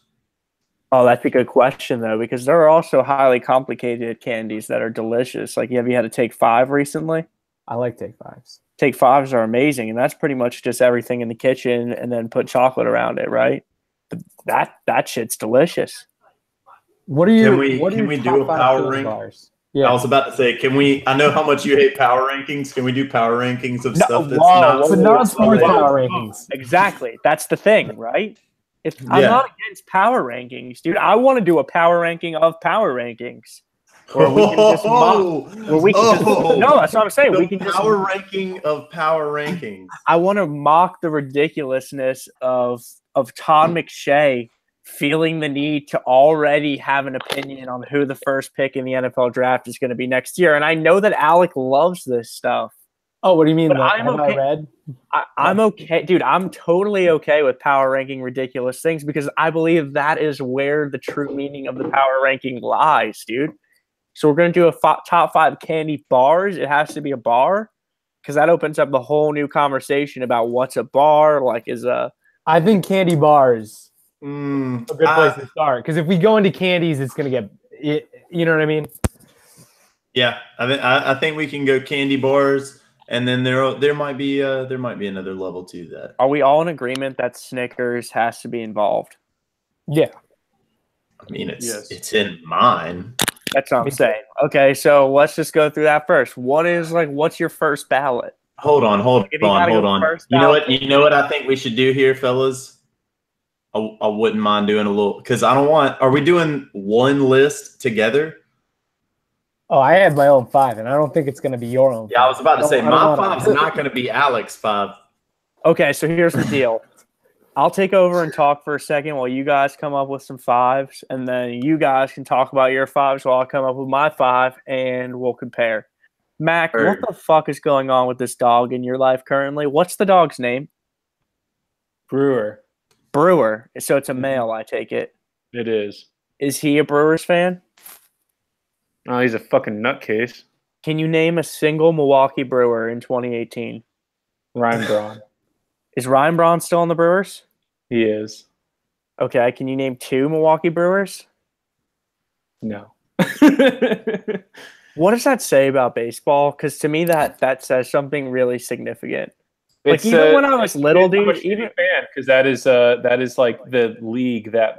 Speaker 4: Oh, that's a good question though, because there are also highly complicated candies that are delicious. Like, have you had a Take Five recently?
Speaker 2: I like Take Fives.
Speaker 4: Take Fives are amazing, and that's pretty much just everything in the kitchen and then put chocolate around it, right? That shit's delicious.
Speaker 2: What are your
Speaker 1: Can we do a power rank?
Speaker 2: bars? Yeah.
Speaker 1: I was about to say, can we? I know how much you hate power rankings. Can we do power rankings of stuff that's
Speaker 2: but not sports power rankings.
Speaker 4: Exactly. That's the thing, right? I'm not against power rankings, dude. I want to do a power ranking of power rankings. Where we can just no, that's what I'm saying. We can
Speaker 1: power ranking of power rankings.
Speaker 4: I want to mock the ridiculousness of Todd McShay feeling the need to already have an opinion on who the first pick in the NFL draft is going to be next year. And I know that Alec loves this stuff.
Speaker 2: Oh, what do you mean?
Speaker 4: I'm okay. I'm okay, dude. I'm totally okay with power ranking ridiculous things because I believe that is where the true meaning of the power ranking lies, dude. So we're going to do a top 5 candy bars. It has to be a bar because that opens up the whole new conversation about what's a bar. Like,
Speaker 2: I think candy bars a good place to start because if we go into candies, it's going to get you know what I mean?
Speaker 1: Yeah, I think we can go candy bars, and then there might be another level to that.
Speaker 4: Are we all in agreement that Snickers has to be involved?
Speaker 2: Yeah.
Speaker 1: I mean, it's in mine.
Speaker 4: That's what I'm saying. Okay, so let's just go through that first. What's your first ballot?
Speaker 1: Hold on. You know what I think we should do here, fellas? I wouldn't mind doing a little because I don't want. Are we doing one list together?
Speaker 2: Oh, I had my own 5, and I don't think it's going to be your own.
Speaker 1: Yeah, I was about to say my 5's not going to be Alex's 5.
Speaker 4: Okay, so here's the deal. I'll take over and talk for a second while you guys come up with some 5s, and then you guys can talk about your 5s while I come up with my 5, and we'll compare. Mac, what the fuck is going on with this dog in your life currently? What's the dog's name?
Speaker 3: Brewer.
Speaker 4: So it's a male, I take it.
Speaker 3: It is.
Speaker 4: Is he a Brewers fan?
Speaker 3: Oh, he's a fucking nutcase.
Speaker 4: Can you name a single Milwaukee Brewer in 2018?
Speaker 3: Ryan Braun.
Speaker 4: Is Ryan Braun still on the Brewers?
Speaker 3: He is.
Speaker 4: Okay, can you name 2 Milwaukee Brewers?
Speaker 3: No.
Speaker 4: What does that say about baseball? Because to me, that says something really significant. Like even when I was little, dude, even
Speaker 3: fan because that is like the league that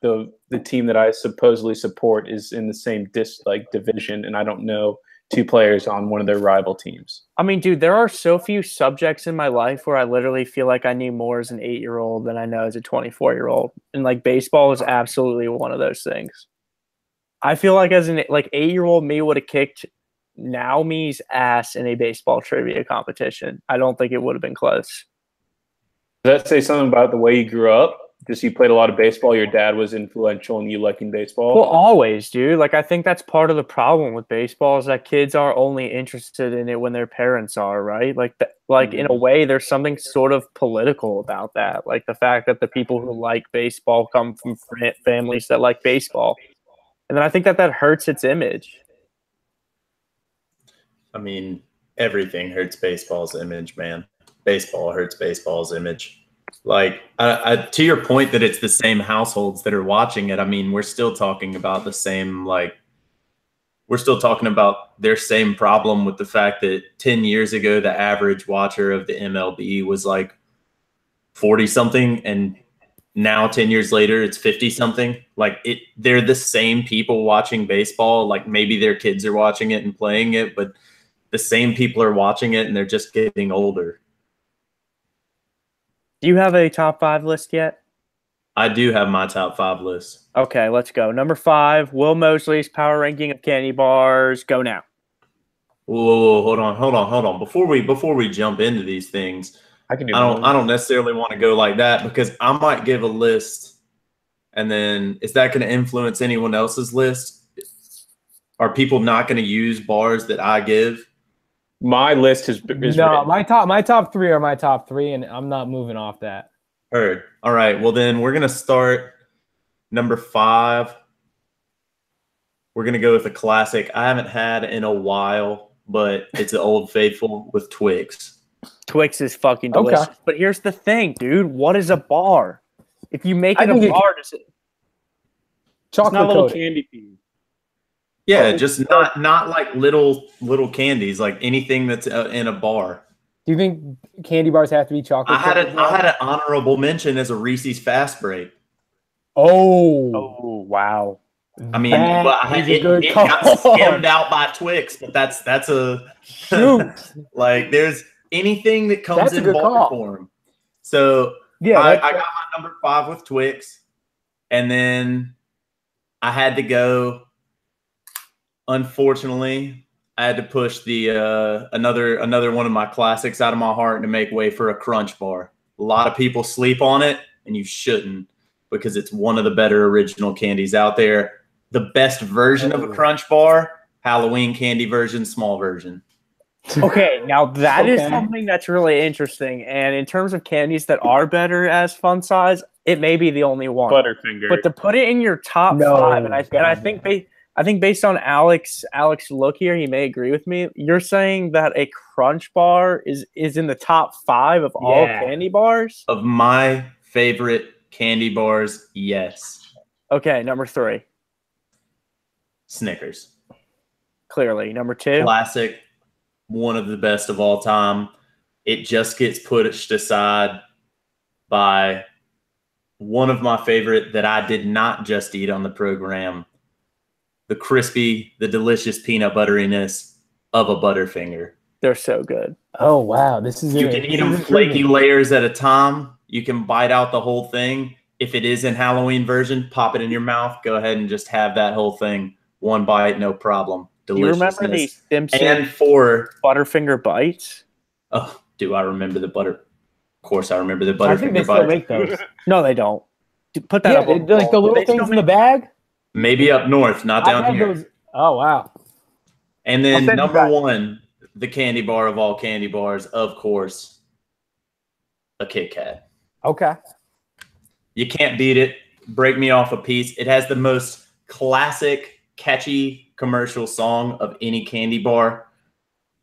Speaker 3: the team that I supposedly support is in the same division, and I don't know 2 players on one of their rival teams.
Speaker 4: I mean, dude, there are so few subjects in my life where I literally feel like I knew more as an 8-year-old than I know as a 24-year-old, and like baseball is absolutely one of those things. I feel like as an 8-year-old me would have kicked now me's ass in a baseball trivia competition. I don't think it would have been close.
Speaker 3: Does that say something about the way you grew up? Just you played a lot of baseball, your dad was influential in you liking baseball?
Speaker 4: Well, always, dude. Like, I think that's part of the problem with baseball is that kids are only interested in it when their parents are, right? Like in a way, there's something sort of political about that. Like the fact that the people who like baseball come from families that like baseball. And then I think that hurts its image.
Speaker 1: I mean, everything hurts baseball's image, man. Baseball hurts baseball's image. Like, to your point that it's the same households that are watching it, I mean, we're still talking about the same, we're still talking about their same problem with the fact that 10 years ago, the average watcher of the MLB was like 40-something, and now 10 years later, it's 50-something. Like, they're the same people watching baseball. Like, maybe their kids are watching it and playing it, but the same people are watching it, and they're just getting older.
Speaker 4: Do you have a top 5 list yet?
Speaker 1: I do have my top 5 list.
Speaker 4: Okay, let's go. Number 5, Will Mosley's power ranking of candy bars. Go now.
Speaker 1: Whoa, hold on. Before we jump into these things, I don't necessarily want to go like that because I might give a list, and then is that going to influence anyone else's list? Are people not going to use bars that I give?
Speaker 3: My list is
Speaker 2: no.
Speaker 3: written.
Speaker 2: My top 3 are my top 3, and I'm not moving off that.
Speaker 1: Heard. All right. Well, then we're gonna start number 5. we're gonna go with a classic I haven't had in a while, but it's an Old Faithful with Twix.
Speaker 4: Twix is fucking delicious.
Speaker 2: Okay.
Speaker 4: But here's the thing, dude. What is a bar? If you make
Speaker 2: I
Speaker 4: it a
Speaker 2: think it-
Speaker 4: bar, does it?
Speaker 3: It's not
Speaker 2: Chocolate
Speaker 3: a little
Speaker 2: coated.
Speaker 3: candy pea.
Speaker 1: Yeah, just not like little candies, like anything that's in a bar.
Speaker 2: Do you think candy bars have to be chocolate?
Speaker 1: I had
Speaker 2: coated?
Speaker 1: an honorable mention as a Reese's Fast Break.
Speaker 2: Oh,
Speaker 4: Oh wow.
Speaker 1: I mean,
Speaker 2: That
Speaker 1: but
Speaker 2: is a good
Speaker 1: it got
Speaker 2: call.
Speaker 1: skimmed out by Twix, but that's a
Speaker 2: shoot.
Speaker 1: like there's anything that comes
Speaker 2: That's a
Speaker 1: in
Speaker 2: good
Speaker 1: bar
Speaker 2: call.
Speaker 1: form. So
Speaker 2: Yeah,
Speaker 1: I
Speaker 2: that's-
Speaker 1: got my number 5 with Twix, and then I had to go. Unfortunately, I had to push the another one of my classics out of my heart to make way for a Crunch Bar. A lot of people sleep on it, and you shouldn't, because it's one of the better original candies out there. The best version of a Crunch Bar, Halloween candy version, small version.
Speaker 4: Okay, now that is
Speaker 2: Okay.
Speaker 4: something that's really interesting. And in terms of candies that are better as fun size, it may be the only one.
Speaker 3: Butterfinger.
Speaker 4: But to put it in your top
Speaker 2: No,
Speaker 4: 5, and I
Speaker 2: God,
Speaker 4: think I think based on Alex look here, he may agree with me. You're saying that a Crunch Bar is in the top 5 of all
Speaker 2: Yeah.
Speaker 4: candy bars?
Speaker 1: Of my favorite candy bars, yes.
Speaker 4: Okay, number 3,
Speaker 1: Snickers.
Speaker 4: clearly. Number 2,
Speaker 1: Classic, one of the best of all time. It just gets pushed aside by one of my favorite that I did not just eat on the program. The crispy, the delicious peanut butteriness of a Butterfinger.
Speaker 4: they're so good.
Speaker 2: Oh wow, this is
Speaker 1: You can eat them flaky layers at a time. You can bite out the whole thing. If it is in Halloween version, pop it in your mouth. Go ahead and just have that whole thing. One bite, no problem.
Speaker 4: Do you remember the
Speaker 1: Deliciousness.
Speaker 4: Simpson
Speaker 1: And for
Speaker 4: Butterfinger bites?
Speaker 1: oh, do I remember the butter? Of course, I remember the
Speaker 2: I think they
Speaker 1: Butterfinger
Speaker 2: still
Speaker 1: bites.
Speaker 2: make those.
Speaker 4: No, they don't. Put that
Speaker 2: Yeah,
Speaker 4: up. on
Speaker 2: like the
Speaker 4: wall.
Speaker 2: little
Speaker 4: They still
Speaker 2: things in the
Speaker 4: make-
Speaker 2: bag.
Speaker 1: Maybe up north, not
Speaker 2: I
Speaker 1: down
Speaker 2: had
Speaker 1: here.
Speaker 2: those. Oh wow.
Speaker 1: And
Speaker 2: I'll
Speaker 1: then
Speaker 2: send you
Speaker 1: number
Speaker 2: back.
Speaker 1: 1, the candy bar of all candy bars, of course, a Kit Kat.
Speaker 2: Okay.
Speaker 1: You can't beat it. Break me off a piece. It has the most classic, catchy commercial song of any candy bar.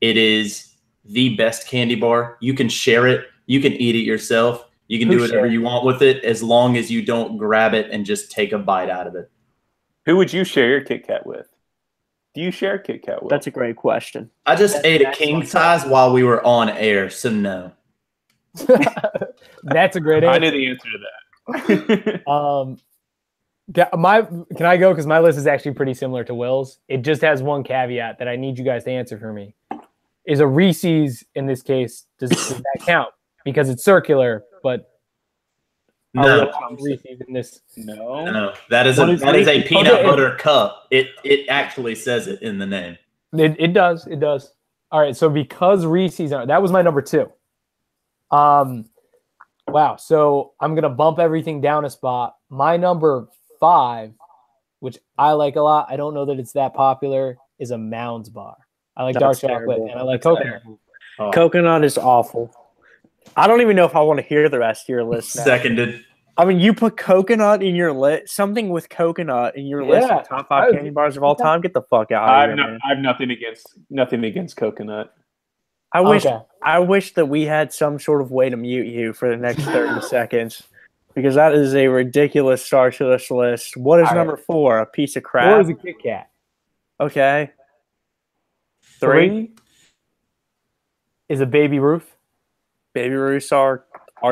Speaker 1: It is the best candy bar. You can share it. You can eat it yourself. You can
Speaker 4: Who
Speaker 1: do whatever
Speaker 4: shares
Speaker 1: you want with it as long as you don't grab it and just take a bite out of it.
Speaker 3: Who would you share your Kit Kat with? Do you share a Kit Kat with?
Speaker 4: That's a great question.
Speaker 1: I just ate a king size while we were on air, so no.
Speaker 2: That's a great
Speaker 3: I
Speaker 2: answer.
Speaker 3: knew the answer to that.
Speaker 2: Can I go? Because my list is actually pretty similar to Will's. It just has one caveat that I need you guys to answer for me. Is a Reese's in this case, does that count? Because it's circular, but are we
Speaker 1: No,
Speaker 2: allowing Reese's in this?
Speaker 3: No.
Speaker 1: no. That is
Speaker 2: What
Speaker 1: a
Speaker 2: is
Speaker 1: peanut
Speaker 2: Okay.
Speaker 1: butter cup. It actually says it in the name.
Speaker 2: It does. It does. All right. So because Reese's are, that was my number 2. Wow. So I'm gonna bump everything down a spot. My number 5, which I like a lot, I don't know that it's that popular, is a Mounds bar. I like dark
Speaker 4: That's
Speaker 2: chocolate
Speaker 4: terrible.
Speaker 2: and I like
Speaker 4: That's
Speaker 2: coconut.
Speaker 1: Oh,
Speaker 4: Coconut is awful. I don't even know if I want to hear the rest of your list now.
Speaker 1: seconded.
Speaker 4: I mean, you put coconut in your list, something with coconut in your list
Speaker 2: Yeah.
Speaker 4: of top 5 candy bars of all time. Get the fuck out
Speaker 3: I
Speaker 4: of
Speaker 3: have,
Speaker 4: here, man.
Speaker 3: I have nothing against coconut.
Speaker 4: I wish
Speaker 2: Okay.
Speaker 4: I wish that we had some sort of way to mute you for the next 30 seconds, because that is a ridiculous start to this list. What is
Speaker 2: All right.
Speaker 4: number 4? A piece of
Speaker 2: 4
Speaker 4: crap.
Speaker 2: is a Kit Kat.
Speaker 4: Okay. 3.
Speaker 2: 3 is a Baby Ruth.
Speaker 4: Baby Ruths are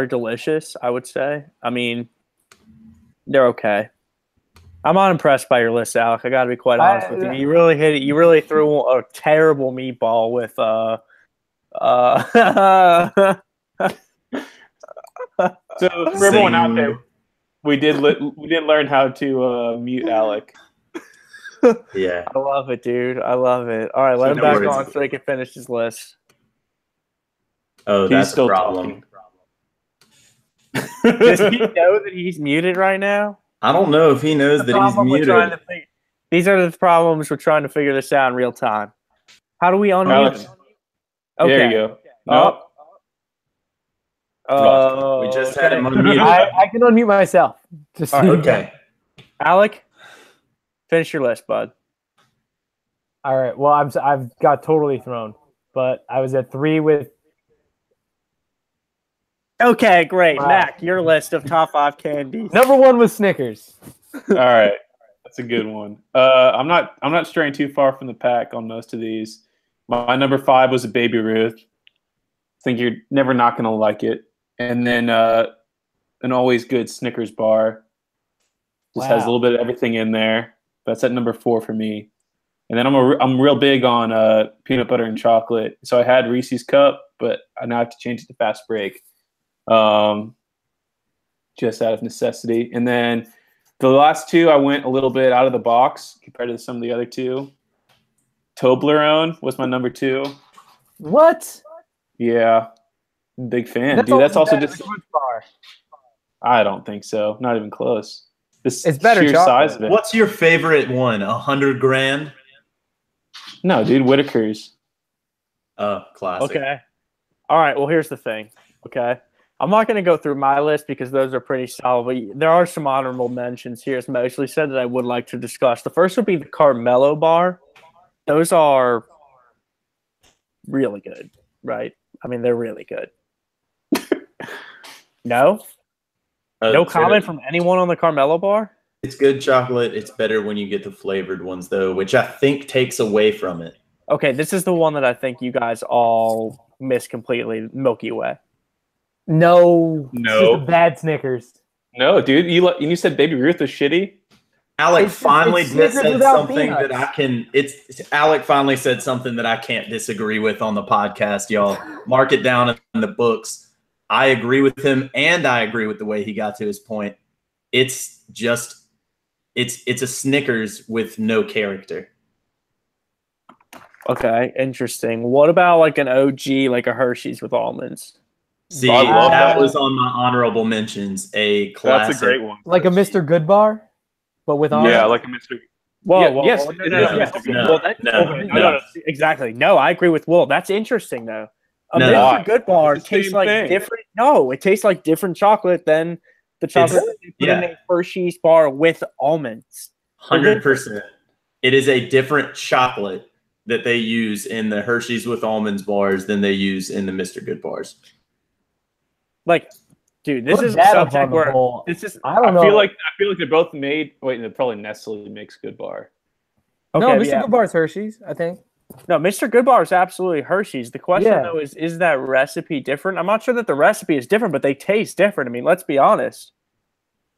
Speaker 4: delicious, I would say. I mean, they're okay. I'm unimpressed by your list, Alec. I got to be quite honest with you. You really hit it. You really threw a terrible meatball with
Speaker 3: So for everyone out there, we did learn how to mute Alec.
Speaker 1: Yeah.
Speaker 4: I love it, dude. I love it. All right, let him
Speaker 1: No
Speaker 4: back
Speaker 1: worries.
Speaker 4: on so he can finish his list.
Speaker 1: Oh,
Speaker 3: He's
Speaker 1: that's
Speaker 3: still
Speaker 1: a problem.
Speaker 4: Does he know that he's muted right now?
Speaker 1: I don't know if he knows that he's
Speaker 4: Problem we're
Speaker 1: muted.
Speaker 4: trying to fig- These are the problems we're trying to figure this out in real time. How do we unmute
Speaker 3: Alex,
Speaker 4: him?
Speaker 3: There you go.
Speaker 4: Oh.
Speaker 3: No.
Speaker 1: We just had him
Speaker 4: okay.
Speaker 1: unmuted.
Speaker 2: I can unmute myself. Just
Speaker 4: All right,
Speaker 1: Okay.
Speaker 4: Alec, finish your list, bud.
Speaker 2: All right. Well, I've got totally thrown, but I was at 3 with.
Speaker 4: Okay, great.
Speaker 2: Wow.
Speaker 4: Mac, your list of top 5 candies.
Speaker 2: Number 1 was Snickers.
Speaker 3: All right, that's a good one. I'm not straying too far from the pack on most of these. My number 5 was a Baby Ruth. I think you're never not gonna like it. And then an always good Snickers bar. Just has a little bit of everything in there. That's at number 4 for me. And then I'm real big on peanut butter and chocolate. So I had Reese's Cup, but I now have to change it to Fast Break. Just out of necessity. And then the last 2, I went a little bit out of the box compared to some of the other 2. Toblerone was my number 2.
Speaker 2: What?
Speaker 3: Yeah, big fan, dude. That's also just
Speaker 2: bar.
Speaker 3: I don't think so. Not even close.
Speaker 2: It's better
Speaker 3: sheer
Speaker 2: chocolate.
Speaker 3: size of it.
Speaker 1: What's your favorite one? 100 grand?
Speaker 3: No, dude, Whitaker's.
Speaker 1: Classic.
Speaker 4: Okay. All right. Well, here's the thing. Okay. I'm not going to go through my list because those are pretty solid, but there are some honorable mentions here, as Mosley said, that I would like to discuss. The first would be the Carmelo bar. Those are really good, right? I mean, they're really good. No? No comment from anyone on the Carmelo bar?
Speaker 1: It's good chocolate. It's better when you get the flavored ones, though, which I think takes away from it.
Speaker 4: Okay, this is the one that I think you guys all miss completely, Milky Way.
Speaker 2: No. It's just a bad Snickers.
Speaker 3: No, dude. You said Baby Ruth was shitty?
Speaker 1: Alec
Speaker 2: It's
Speaker 1: finally
Speaker 2: Snickers
Speaker 1: said
Speaker 2: without
Speaker 1: something
Speaker 2: peanuts.
Speaker 1: that I can. Alec finally said something that I can't disagree with on the podcast, y'all. Mark it down in the books. I agree with him, and I agree with the way he got to his point. It's a Snickers with no character.
Speaker 4: Okay, interesting. What about like an OG, like a Hershey's with almonds?
Speaker 1: See,
Speaker 3: I love
Speaker 1: that
Speaker 3: that.
Speaker 1: was on my honorable mentions. A classic.
Speaker 3: That's a great one.
Speaker 2: Like a Mr. Good bar, but with almonds.
Speaker 3: Yeah, like a Mr.
Speaker 4: Well,
Speaker 3: yes,
Speaker 4: no,
Speaker 3: it
Speaker 4: no,
Speaker 3: is
Speaker 4: no,
Speaker 3: Mr. Good.
Speaker 1: No,
Speaker 4: Well, that's,
Speaker 1: no,
Speaker 4: okay,
Speaker 1: no.
Speaker 4: exactly. No, I agree with Will. That's interesting, though. A
Speaker 1: No.
Speaker 4: Mr. Good bar
Speaker 3: It's the
Speaker 4: tastes
Speaker 3: same
Speaker 4: like
Speaker 3: thing.
Speaker 4: different. No, it tastes like different chocolate than the chocolate that they put in a Hershey's bar with almonds.
Speaker 1: 100%. It is a different chocolate that they use in the Hershey's with almonds bars than they use in the Mr. Good bars.
Speaker 4: Like, dude, this
Speaker 2: Put
Speaker 4: is a
Speaker 2: that up on
Speaker 4: subject
Speaker 2: the
Speaker 4: where
Speaker 2: bowl.
Speaker 4: this is.
Speaker 2: I don't know.
Speaker 3: I feel like they're both made. Wait, no, probably Nestle makes Good Bar.
Speaker 2: No,
Speaker 4: Okay,
Speaker 2: Mr.
Speaker 4: yeah.
Speaker 2: Good Bar's Hershey's, I think.
Speaker 4: No, Mr. Good Bar is absolutely Hershey's. The question
Speaker 2: Yeah.
Speaker 4: though is that recipe different? I'm not sure that the recipe is different, but they taste different. I mean, let's be honest.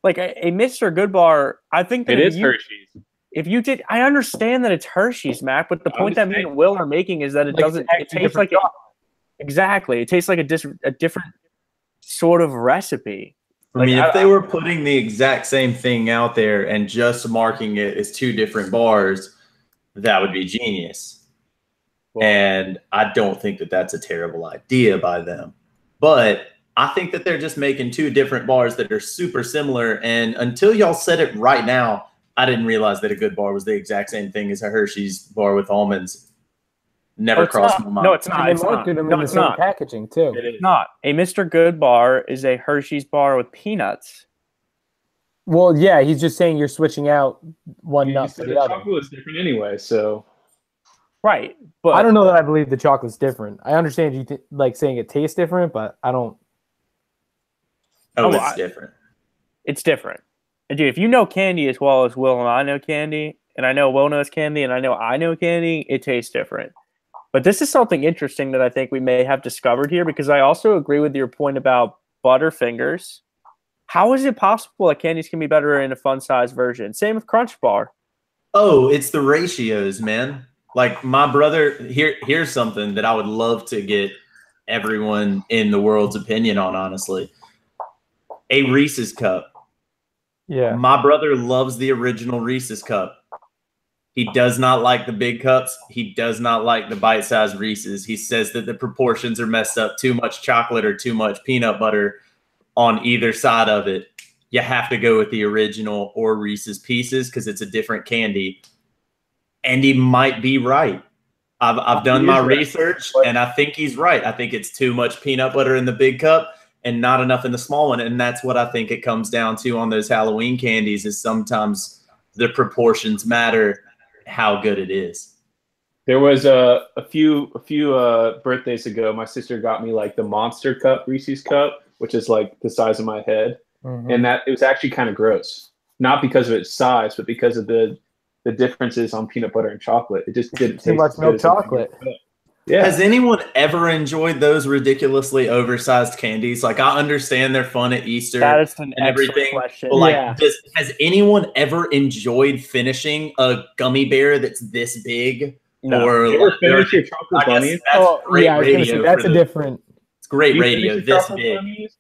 Speaker 4: Like a Mr. Good Bar, I think that
Speaker 3: It is Hershey's.
Speaker 4: if you did, I understand that it's Hershey's, Mac, but the
Speaker 3: I'm
Speaker 4: point
Speaker 3: just
Speaker 4: that me
Speaker 3: saying.
Speaker 4: and Will are making is that it
Speaker 2: Like,
Speaker 4: doesn't.
Speaker 2: it's
Speaker 4: It tastes
Speaker 2: different
Speaker 4: like exactly. It tastes like a different sort of recipe.
Speaker 1: I mean, if they were putting the exact same thing out there and just marking it as 2 different bars, that would be genius. And I don't think that that's a terrible idea by them. But I think that they're just making 2 different bars that are super similar. And until y'all said it right now, I didn't realize that a Good Bar was the exact same thing as a Hershey's bar with almonds. Never crossed my mind.
Speaker 4: No, it's not.
Speaker 2: And
Speaker 4: It's
Speaker 2: they
Speaker 4: not.
Speaker 2: marketed them
Speaker 4: No,
Speaker 2: in the
Speaker 4: it's
Speaker 2: same
Speaker 4: not.
Speaker 2: packaging, too.
Speaker 3: It is.
Speaker 4: It's not. A Mr. Good Bar is a Hershey's bar with peanuts.
Speaker 2: Well, yeah, he's just saying you're switching out one nut for
Speaker 3: The
Speaker 2: the other.
Speaker 3: chocolate is different anyway, so
Speaker 4: Right. But
Speaker 2: I don't know that I believe the chocolate's different. I understand you like saying it tastes different, but I don't.
Speaker 1: Oh,
Speaker 4: Oh,
Speaker 1: it's different.
Speaker 4: it's different. And dude, if you know candy as well as Will and I know candy, and I know Will knows candy, and I know candy, it tastes different. But this is something interesting that I think we may have discovered here, because I also agree with your point about Butterfingers. How is it possible that candies can be better in a fun size version? Same with Crunch Bar.
Speaker 1: Oh, it's the ratios, man. Like my brother, here's something that I would love to get everyone in the world's opinion on, honestly. A Reese's cup.
Speaker 2: Yeah.
Speaker 1: My brother loves the original Reese's cup. He does not like the big cups. He does not like the bite-sized Reese's. He says that the proportions are messed up, too much chocolate or too much peanut butter on either side of it. You have to go with the original or Reese's Pieces because it's a different candy. And he might be right. I've done my research, and I think he's right. I think it's too much peanut butter in the big cup and not enough in the small one. And that's what I think it comes down to on those Halloween candies is sometimes the proportions matter how good it is.
Speaker 3: There was a few birthdays ago. My sister got me like the Monster Cup Reese's Cup, which is like the size of my head, and that it was actually kind of gross. Not because of its size, but because of the differences on peanut butter and chocolate. It just didn't
Speaker 2: Too
Speaker 3: taste
Speaker 2: much
Speaker 3: as
Speaker 2: milk
Speaker 3: good as
Speaker 2: chocolate.
Speaker 3: Yeah.
Speaker 1: Has anyone ever enjoyed those ridiculously oversized candies? Like, I understand they're fun at Easter
Speaker 4: That is an
Speaker 1: and
Speaker 4: excellent
Speaker 1: everything,
Speaker 4: question.
Speaker 1: but like,
Speaker 2: Yeah.
Speaker 1: has anyone ever enjoyed finishing a gummy bear that's this big?
Speaker 4: No.
Speaker 1: Or
Speaker 3: You ever
Speaker 1: like,
Speaker 3: finish your chocolate
Speaker 1: I guess
Speaker 3: bunnies?
Speaker 1: that's great
Speaker 2: yeah, I was gonna
Speaker 1: radio.
Speaker 2: say that's
Speaker 1: for
Speaker 2: a
Speaker 1: the,
Speaker 2: different.
Speaker 1: It's great
Speaker 3: Do you
Speaker 1: radio.
Speaker 3: finish your
Speaker 1: This
Speaker 3: chocolate
Speaker 1: big.
Speaker 3: bunnies?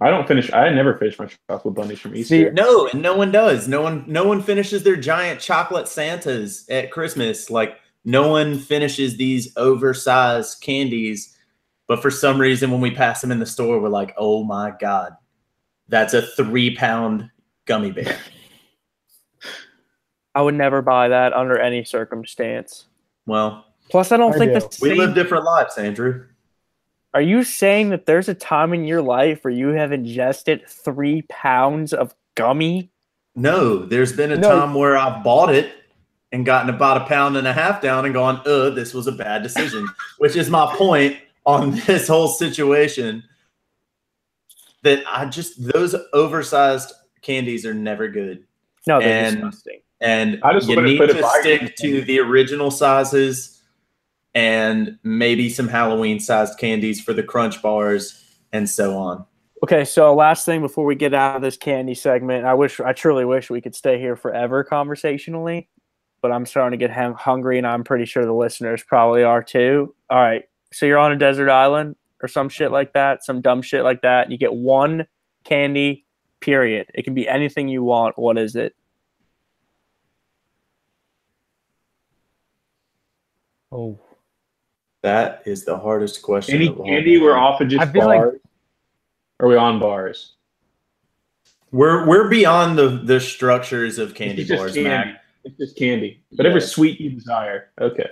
Speaker 3: I don't finish. I never finish my chocolate bunnies from Easter.
Speaker 2: See,
Speaker 1: No, and no one does. No one finishes their giant chocolate Santas at Christmas. Like, no one finishes these oversized candies. But for some reason, when we pass them in the store, we're like, oh my God, that's a 3-pound gummy bear.
Speaker 4: I would never buy that under any circumstance.
Speaker 1: Well,
Speaker 4: Plus, I don't think
Speaker 2: do.
Speaker 4: the
Speaker 1: we
Speaker 4: same.
Speaker 1: live different lives, Andrew.
Speaker 4: Are you saying that there's a time in your life where you have ingested 3 pounds of gummy?
Speaker 1: No, there's been a
Speaker 2: No.
Speaker 1: time where I've bought it and gotten about 1.5 pounds down and gone, this was a bad decision, which is my point on this whole situation. That those oversized candies are never good.
Speaker 4: No, they're disgusting.
Speaker 1: And
Speaker 3: I just
Speaker 1: you
Speaker 3: wouldn't
Speaker 1: need
Speaker 3: put it
Speaker 1: to
Speaker 3: by
Speaker 1: stick
Speaker 3: you.
Speaker 1: to the original sizes and maybe some Halloween-sized candies for the crunch bars and so on.
Speaker 4: Okay, so last thing before we get out of this candy segment, I truly wish we could stay here forever conversationally, but I'm starting to get hungry, and I'm pretty sure the listeners probably are too. All right, so you're on a desert island or some shit like that, some dumb shit like that, and you get one candy, period. It can be anything you want. What is it?
Speaker 2: Oh,
Speaker 1: That is the hardest question.
Speaker 3: Any
Speaker 1: of all
Speaker 3: candy? We're
Speaker 1: time.
Speaker 3: off of just
Speaker 2: I feel like-
Speaker 3: bars. Are we on bars?
Speaker 1: We're beyond the structures of candy
Speaker 3: It's just
Speaker 1: bars,
Speaker 3: candy.
Speaker 1: Mac.
Speaker 3: It's just candy. Whatever
Speaker 1: Yes.
Speaker 3: sweet you desire. Okay.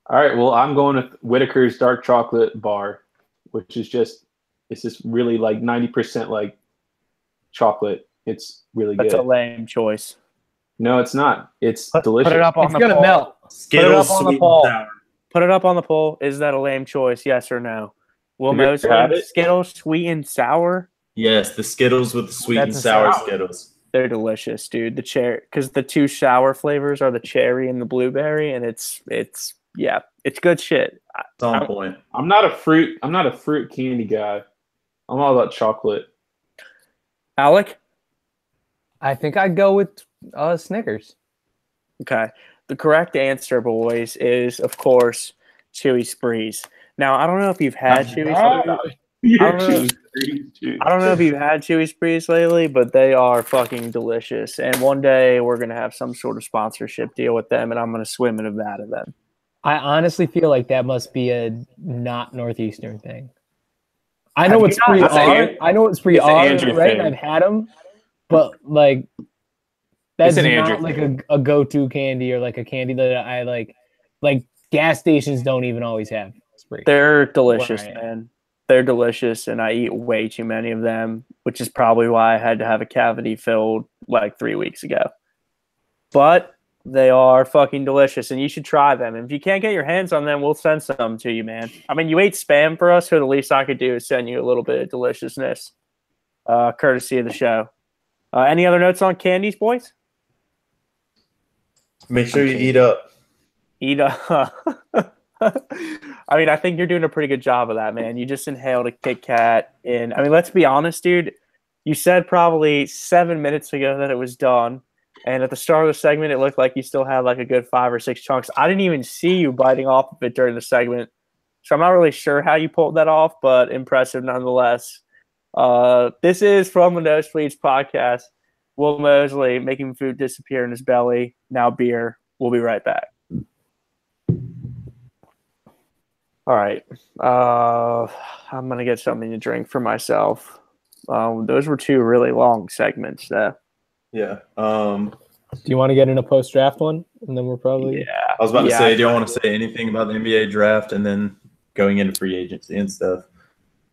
Speaker 3: All right. Well, I'm going with Whitaker's dark chocolate bar, which is just really like 90% like chocolate. It's really
Speaker 4: That's
Speaker 3: good.
Speaker 4: a lame choice.
Speaker 3: No, it's not. It's
Speaker 4: Put
Speaker 3: delicious.
Speaker 4: it up on
Speaker 2: it's
Speaker 4: the
Speaker 2: gonna
Speaker 4: poll.
Speaker 2: melt.
Speaker 1: Skittles,
Speaker 4: up on the
Speaker 1: sweet
Speaker 4: poll.
Speaker 1: and sour.
Speaker 4: Put it up on the poll. Is that a lame choice? Yes or no? Will
Speaker 3: Have you ever had
Speaker 4: Mosley
Speaker 3: it?
Speaker 4: Skittles sweet and sour?
Speaker 1: Yes, the Skittles with the sweet
Speaker 2: That's
Speaker 1: and
Speaker 2: a
Speaker 1: sour
Speaker 2: sour.
Speaker 1: Skittles.
Speaker 4: They're delicious, dude. The cherry, because the two sour flavors are the cherry and the blueberry, and it's good shit.
Speaker 1: It's on point.
Speaker 3: I'm not a fruit candy guy. I'm all about chocolate.
Speaker 4: Alec?
Speaker 2: I think I'd go with Snickers.
Speaker 4: Okay. The correct answer, boys, is of course Chewy Sprees. Now I don't know if you've had Chewy Sprees.
Speaker 3: You're
Speaker 4: I don't know. I don't know if you've had Chewy Sprees lately, but they are fucking delicious. And one day we're gonna have some sort of sponsorship deal with them, and I'm gonna swim in a vat of them.
Speaker 2: I honestly feel like that must be a not Northeastern thing. I know what Spree
Speaker 3: That's
Speaker 2: are.
Speaker 3: an-
Speaker 2: I know what Spree
Speaker 3: it's an
Speaker 2: are,
Speaker 3: Andrew
Speaker 2: right?
Speaker 3: thing.
Speaker 2: I've had them, but like that's
Speaker 3: It's an Andrew
Speaker 2: not like
Speaker 3: thing.
Speaker 2: a go-to candy or like a candy that I like. Like gas stations don't even always have Spree.
Speaker 4: They're delicious,
Speaker 2: Right.
Speaker 4: man. They're delicious, and I eat way too many of them, which is probably why I had to have a cavity filled like 3 weeks ago. But they are fucking delicious, and you should try them. And if you can't get your hands on them, we'll send some to you, man. I mean, you ate Spam for us, so the least I could do is send you a little bit of deliciousness, courtesy of the show. Any other notes on candies, boys?
Speaker 1: Make sure you eat up.
Speaker 4: Eat a. I mean, I think you're doing a pretty good job of that, man. You just inhaled a Kit Kat, and I mean, let's be honest, dude. You said probably 7 minutes ago that it was done, and at the start of the segment, it looked like you still had like a good 5 or 6 chunks. I didn't even see you biting off of it during the segment, so I'm not really sure how you pulled that off, but impressive nonetheless. This is from the Nosebleeds podcast. Will Mosley making food disappear in his belly. Now beer. We'll be right back. All right. I'm going to get something to drink for myself. Those were 2 really long segments there.
Speaker 1: Yeah.
Speaker 2: Do you want to get in a post-draft one? And then we're probably...
Speaker 4: Yeah.
Speaker 1: I was about to say, do you want to say anything about the NBA draft and then going into free agency and stuff?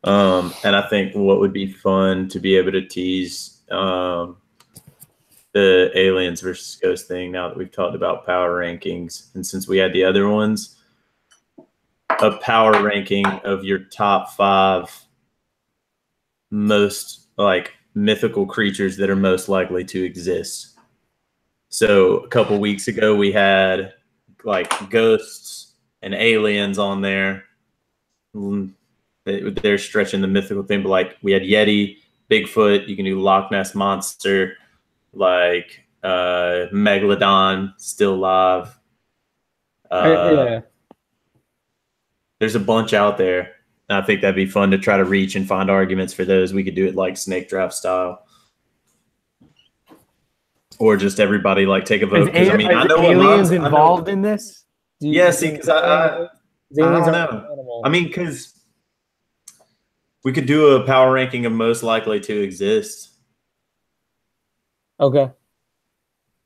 Speaker 1: And I think what would be fun to be able to tease the the aliens versus ghost thing now that we've talked about power rankings, and since we had the other ones, a power ranking of your top 5 most like mythical creatures that are most likely to exist. So a couple weeks ago we had like ghosts and aliens on there. They're stretching the mythical thing, but like we had Yeti, Bigfoot, you can do Loch Ness Monster, like Megalodon still alive.
Speaker 2: Yeah.
Speaker 1: There's a bunch out there. And I think that'd be fun to try to reach and find arguments for those. We could do it like snake draft style. Or just everybody like take a vote.
Speaker 2: I know aliens involved in this?
Speaker 1: Yeah, see, because I don't know. I mean, because we could do a power ranking of most likely to exist.
Speaker 2: Okay.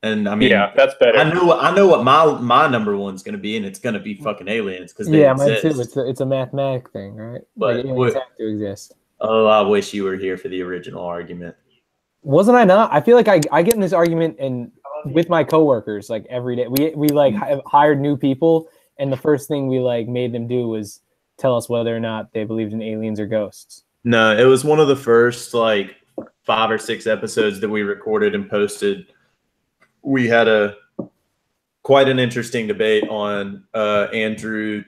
Speaker 1: And I mean,
Speaker 3: yeah, that's better.
Speaker 1: I know what my number one's going to be, and it's going to be fucking aliens because they exist.
Speaker 2: Mine too. It's a mathematic thing, right?
Speaker 1: But
Speaker 2: like aliens have to exist.
Speaker 1: Oh, I wish you were here for the original argument.
Speaker 2: Wasn't I not? I feel like I get in this argument with my coworkers like every day. We like have hired new people, and the first thing we like made them do was tell us whether or not they believed in aliens or ghosts.
Speaker 1: No, it was one of the first like 5 or 6 episodes that we recorded and posted. We had quite an interesting debate on Andrew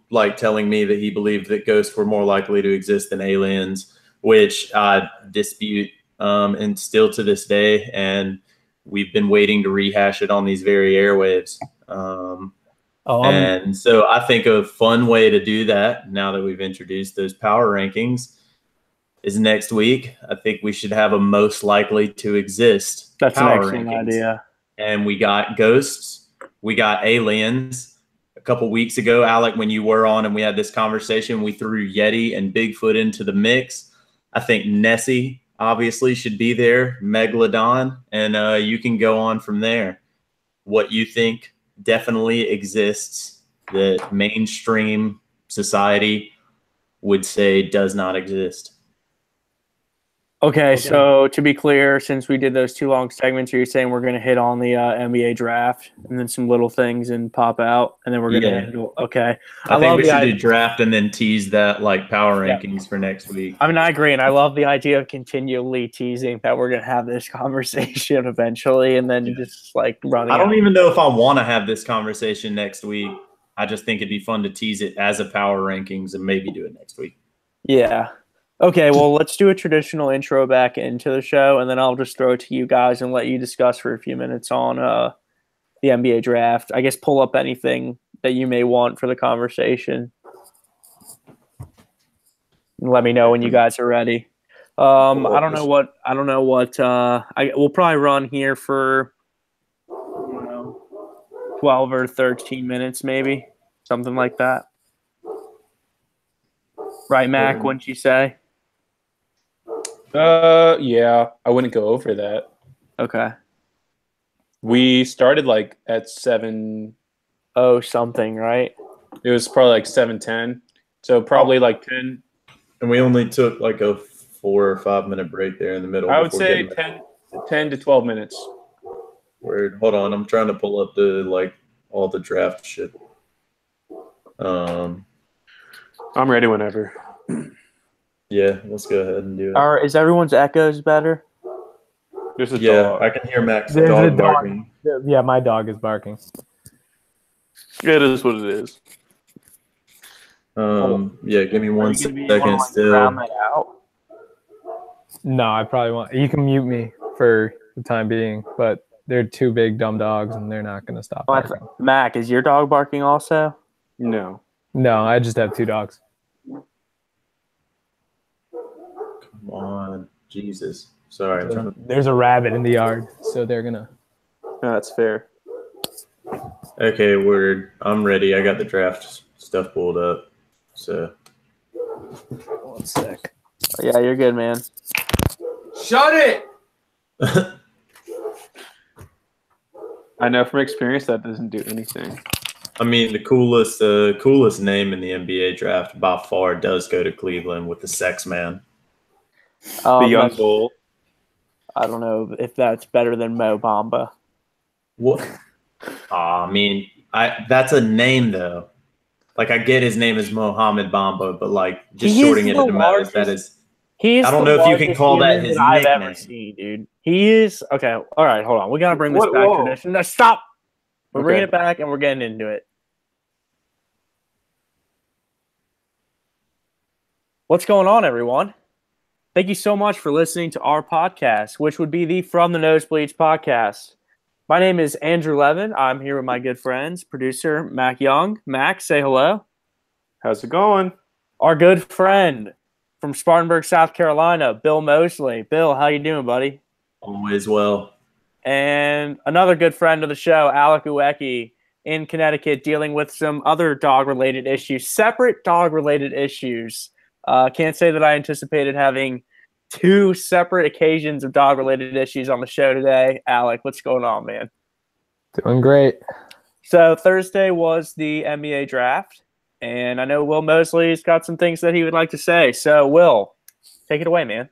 Speaker 1: like telling me that he believed that ghosts were more likely to exist than aliens, which I dispute and still to this day. And we've been waiting to rehash it on these very airwaves. And so I think a fun way to do that, now that we've introduced those power rankings, is next week. I think we should have a most likely to exist.
Speaker 4: That's an
Speaker 1: power
Speaker 4: excellent
Speaker 1: rankings.
Speaker 4: idea.
Speaker 1: And we got ghosts, we got aliens. A couple weeks ago, Alec, when you were on and we had this conversation, we threw Yeti and Bigfoot into the mix. I think Nessie obviously should be there, Megalodon, and you can go on from there. What you think definitely exists that mainstream society would say does not exist.
Speaker 4: Okay, so to be clear, since we did those 2 long segments, are you saying we're going to hit on the NBA draft and then some little things and pop out, and then we're going to handle? Okay,
Speaker 1: I think we should do draft and then tease that like power rankings for next week.
Speaker 4: I mean, I agree, and I love the idea of continually teasing that we're going to have this conversation eventually, and then just like running.
Speaker 1: I don't even know if I want to have this conversation next week. I just think it'd be fun to tease it as a power rankings and maybe do it next week.
Speaker 4: Yeah. Okay, well, let's do a traditional intro back into the show, and then I'll just throw it to you guys and let you discuss for a few minutes on the NBA draft. I guess pull up anything that you may want for the conversation. And let me know when you guys are ready. I don't know what. We'll probably run here for 12 or 13 minutes, maybe something like that. Right, Mac? Wouldn't you say?
Speaker 3: Yeah, I wouldn't go over that.
Speaker 4: Okay.
Speaker 3: We started like at 7.
Speaker 4: Oh, something, right?
Speaker 3: It was probably like 7:10. So probably like 10.
Speaker 1: And we only took like a 4 or 5 minute break there in the middle.
Speaker 3: I would say 10 to 12 minutes.
Speaker 1: Weird. Hold on, I'm trying to pull up the like all the draft shit.
Speaker 3: I'm ready whenever.
Speaker 1: Yeah, let's go ahead and do it.
Speaker 4: Is everyone's echoes better?
Speaker 3: There's a dog.
Speaker 1: I can hear Mac's dog barking.
Speaker 2: Yeah, my dog is barking.
Speaker 3: It is what it is.
Speaker 1: Yeah, give me 1 second still.
Speaker 2: No, I probably won't. You can mute me for the time being, but they're 2 big dumb dogs, and they're not going to stop barking.
Speaker 4: Mac, is your dog barking also?
Speaker 3: No,
Speaker 2: I just have 2 dogs.
Speaker 1: Come on, Jesus. Sorry.
Speaker 2: There's a rabbit in the yard, so they're going to.
Speaker 3: No, that's fair.
Speaker 1: Okay, word. I'm ready. I got the draft stuff pulled up. So.
Speaker 2: 1 sec.
Speaker 4: Yeah, you're good, man.
Speaker 2: Shut it!
Speaker 3: I know from experience that doesn't do anything.
Speaker 1: I mean, the coolest name in the NBA draft by far does go to Cleveland with the Sex Man.
Speaker 3: The young bull.
Speaker 4: I don't know if that's better than Mo Bamba.
Speaker 1: What? I mean, that's a name though. Like I get his name is Mohammed Bamba, but like just
Speaker 4: He is
Speaker 1: shorting it
Speaker 4: the
Speaker 1: to Mo, that
Speaker 4: largest.
Speaker 1: is.
Speaker 4: He is
Speaker 1: I don't
Speaker 4: the
Speaker 1: know if you can
Speaker 4: largest
Speaker 1: call that
Speaker 4: human
Speaker 1: his
Speaker 4: that I've ever
Speaker 1: nickname.
Speaker 4: seen, dude. He is okay. All right, hold on. We gotta bring this
Speaker 3: What-
Speaker 4: back
Speaker 3: whoa.
Speaker 4: tradition. No, stop. We're bringing
Speaker 3: Okay.
Speaker 4: it back, and we're getting into it. What's going on, everyone? Thank you so much for listening to our podcast, which would be the From the Nosebleeds podcast. My name is Andrew Levin. I'm here with my good friends, producer Mac Young. Mac, say hello.
Speaker 3: How's it going?
Speaker 4: Our good friend from Spartanburg, South Carolina, Bill Mosley. Bill, how you doing, buddy?
Speaker 1: Always well.
Speaker 4: And another good friend of the show, Alec Uwecki, in Connecticut, dealing with some other dog-related issues, separate dog-related issues. Can't say that I anticipated having two separate occasions of dog-related issues on the show today. Alec, what's going on, man?
Speaker 2: Doing great.
Speaker 4: So Thursday was the NBA draft, and I know Will Mosley's got some things that he would like to say. So, Will, take it away, man.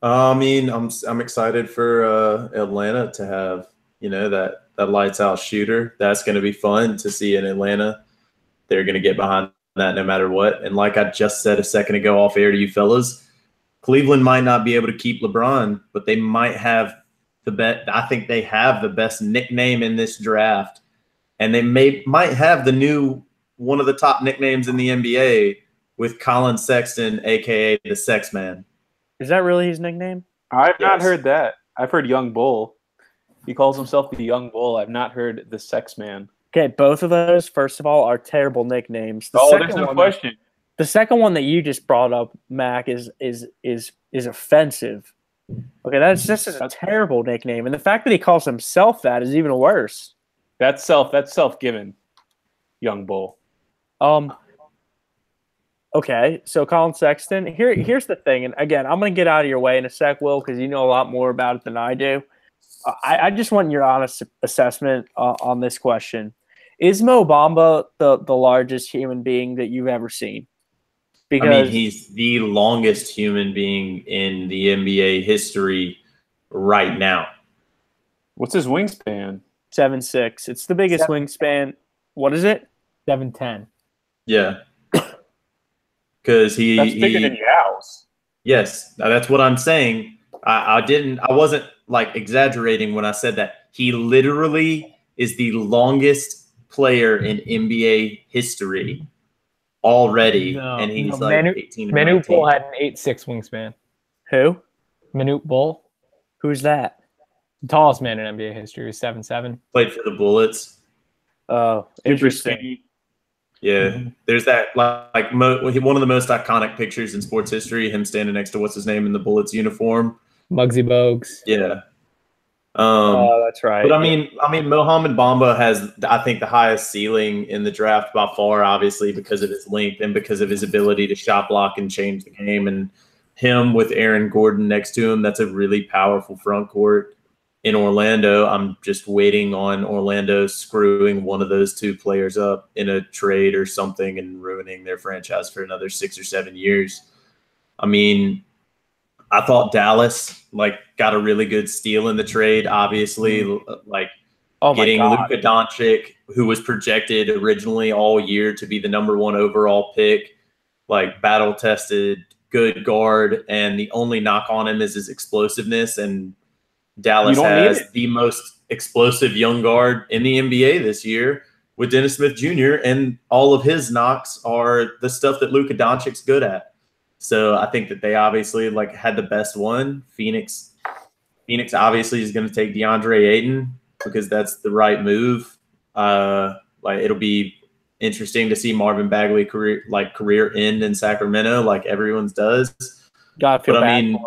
Speaker 1: I mean, I'm excited for Atlanta to have that lights out shooter. That's going to be fun to see in Atlanta. They're going to get behind that no matter what. And like I just said a second ago off air to you fellas, Cleveland might not be able to keep LeBron, but they might have I think they have the best nickname in this draft, and they might have one of the top nicknames in the NBA with Colin Sexton, aka the Sex Man.
Speaker 4: Is that really his nickname?
Speaker 3: I've not
Speaker 1: Yes.
Speaker 3: heard that. I've heard Young Bull. He calls himself the Young Bull. I've not heard the Sex Man.
Speaker 4: Okay, both of those, first of all, are terrible nicknames.
Speaker 3: There's no question.
Speaker 4: The second one that you just brought up, Mac, is offensive. Okay, that's just a terrible nickname, and the fact that he calls himself that is even worse.
Speaker 3: That's self-given. Young Bull.
Speaker 4: Okay, so Colin Sexton. Here's the thing, and again, I'm going to get out of your way in a sec, Will, because you know a lot more about it than I do. I just want your honest assessment on this question. Is Mo Bamba the largest human being that you've ever seen? Because
Speaker 1: I mean, he's the longest human being in the NBA history right now.
Speaker 3: What's his wingspan?
Speaker 4: 7'6". It's the biggest wingspan. What is it?
Speaker 2: 7'10".
Speaker 1: Yeah. Because
Speaker 3: That's bigger than Yao's.
Speaker 1: Yes, that's what I'm saying. I wasn't like exaggerating when I said that. He literally is the longest player in NBA history already, and he's 18 or
Speaker 2: Manute
Speaker 1: 19.
Speaker 2: Bol had an 8'6" wingspan.
Speaker 4: Who?
Speaker 2: Manute Bol,
Speaker 4: Who's that?
Speaker 2: the tallest man in NBA history, was 7'7".
Speaker 1: Played for the Bullets.
Speaker 4: Oh, interesting.
Speaker 3: Skinny.
Speaker 1: Yeah, there's that one of the most iconic pictures in sports history. Him standing next to what's his name in the Bullets uniform.
Speaker 2: Muggsy Bogues.
Speaker 1: Yeah.
Speaker 4: Oh, that's right.
Speaker 1: But I mean, Mohamed Bamba has, I think, the highest ceiling in the draft by far, obviously because of his length and because of his ability to shot block and change the game. And him with Aaron Gordon next to him, that's a really powerful front court. In Orlando, I'm just waiting on Orlando screwing one of those two players up in a trade or something and ruining their franchise for another 6 or 7 years. I mean, I thought Dallas got a really good steal in the trade. Obviously, getting Luka Doncic, who was projected originally all year to be the number 1 overall pick, battle tested, good guard, and the only knock on him is his explosiveness. And Dallas has the most explosive young guard in the NBA this year with Dennis Smith Jr., and all of his knocks are the stuff that Luka Doncic's good at. So I think that they obviously had the best one. Phoenix obviously is going to take DeAndre Ayton because that's the right move. It'll be interesting to see Marvin Bagley career end in Sacramento like everyone's does.
Speaker 4: God, feel bad for him.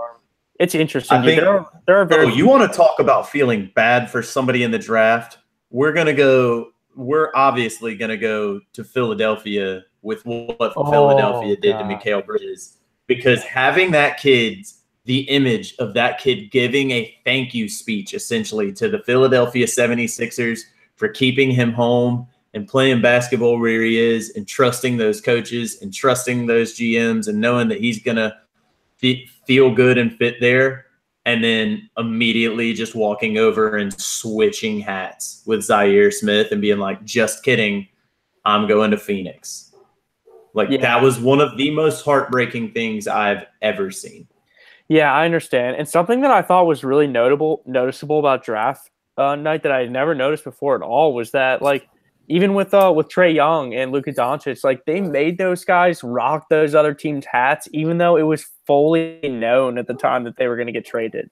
Speaker 4: It's interesting.
Speaker 1: I think,
Speaker 4: there are very
Speaker 1: you want to talk about feeling bad for somebody in the draft? We're obviously going to go to Philadelphia with what Philadelphia did to Mikal Bridges, because having that the image of that kid giving a thank you speech essentially to the Philadelphia 76ers for keeping him home and playing basketball where he is and trusting those coaches and trusting those GMs and knowing that he's going to feel good and fit there. and then immediately just walking over and switching hats with Zaire Smith and being like, just kidding, I'm going to Phoenix. Like, that was one of the most heartbreaking things I've ever seen.
Speaker 4: Yeah, I understand. And something that I thought was really noticeable about draft night that I had never noticed before at all was that, like, even with Trae Young and Luka Doncic, like, they made those guys rock those other teams' hats, even though it was fully known at the time that they were going to get traded.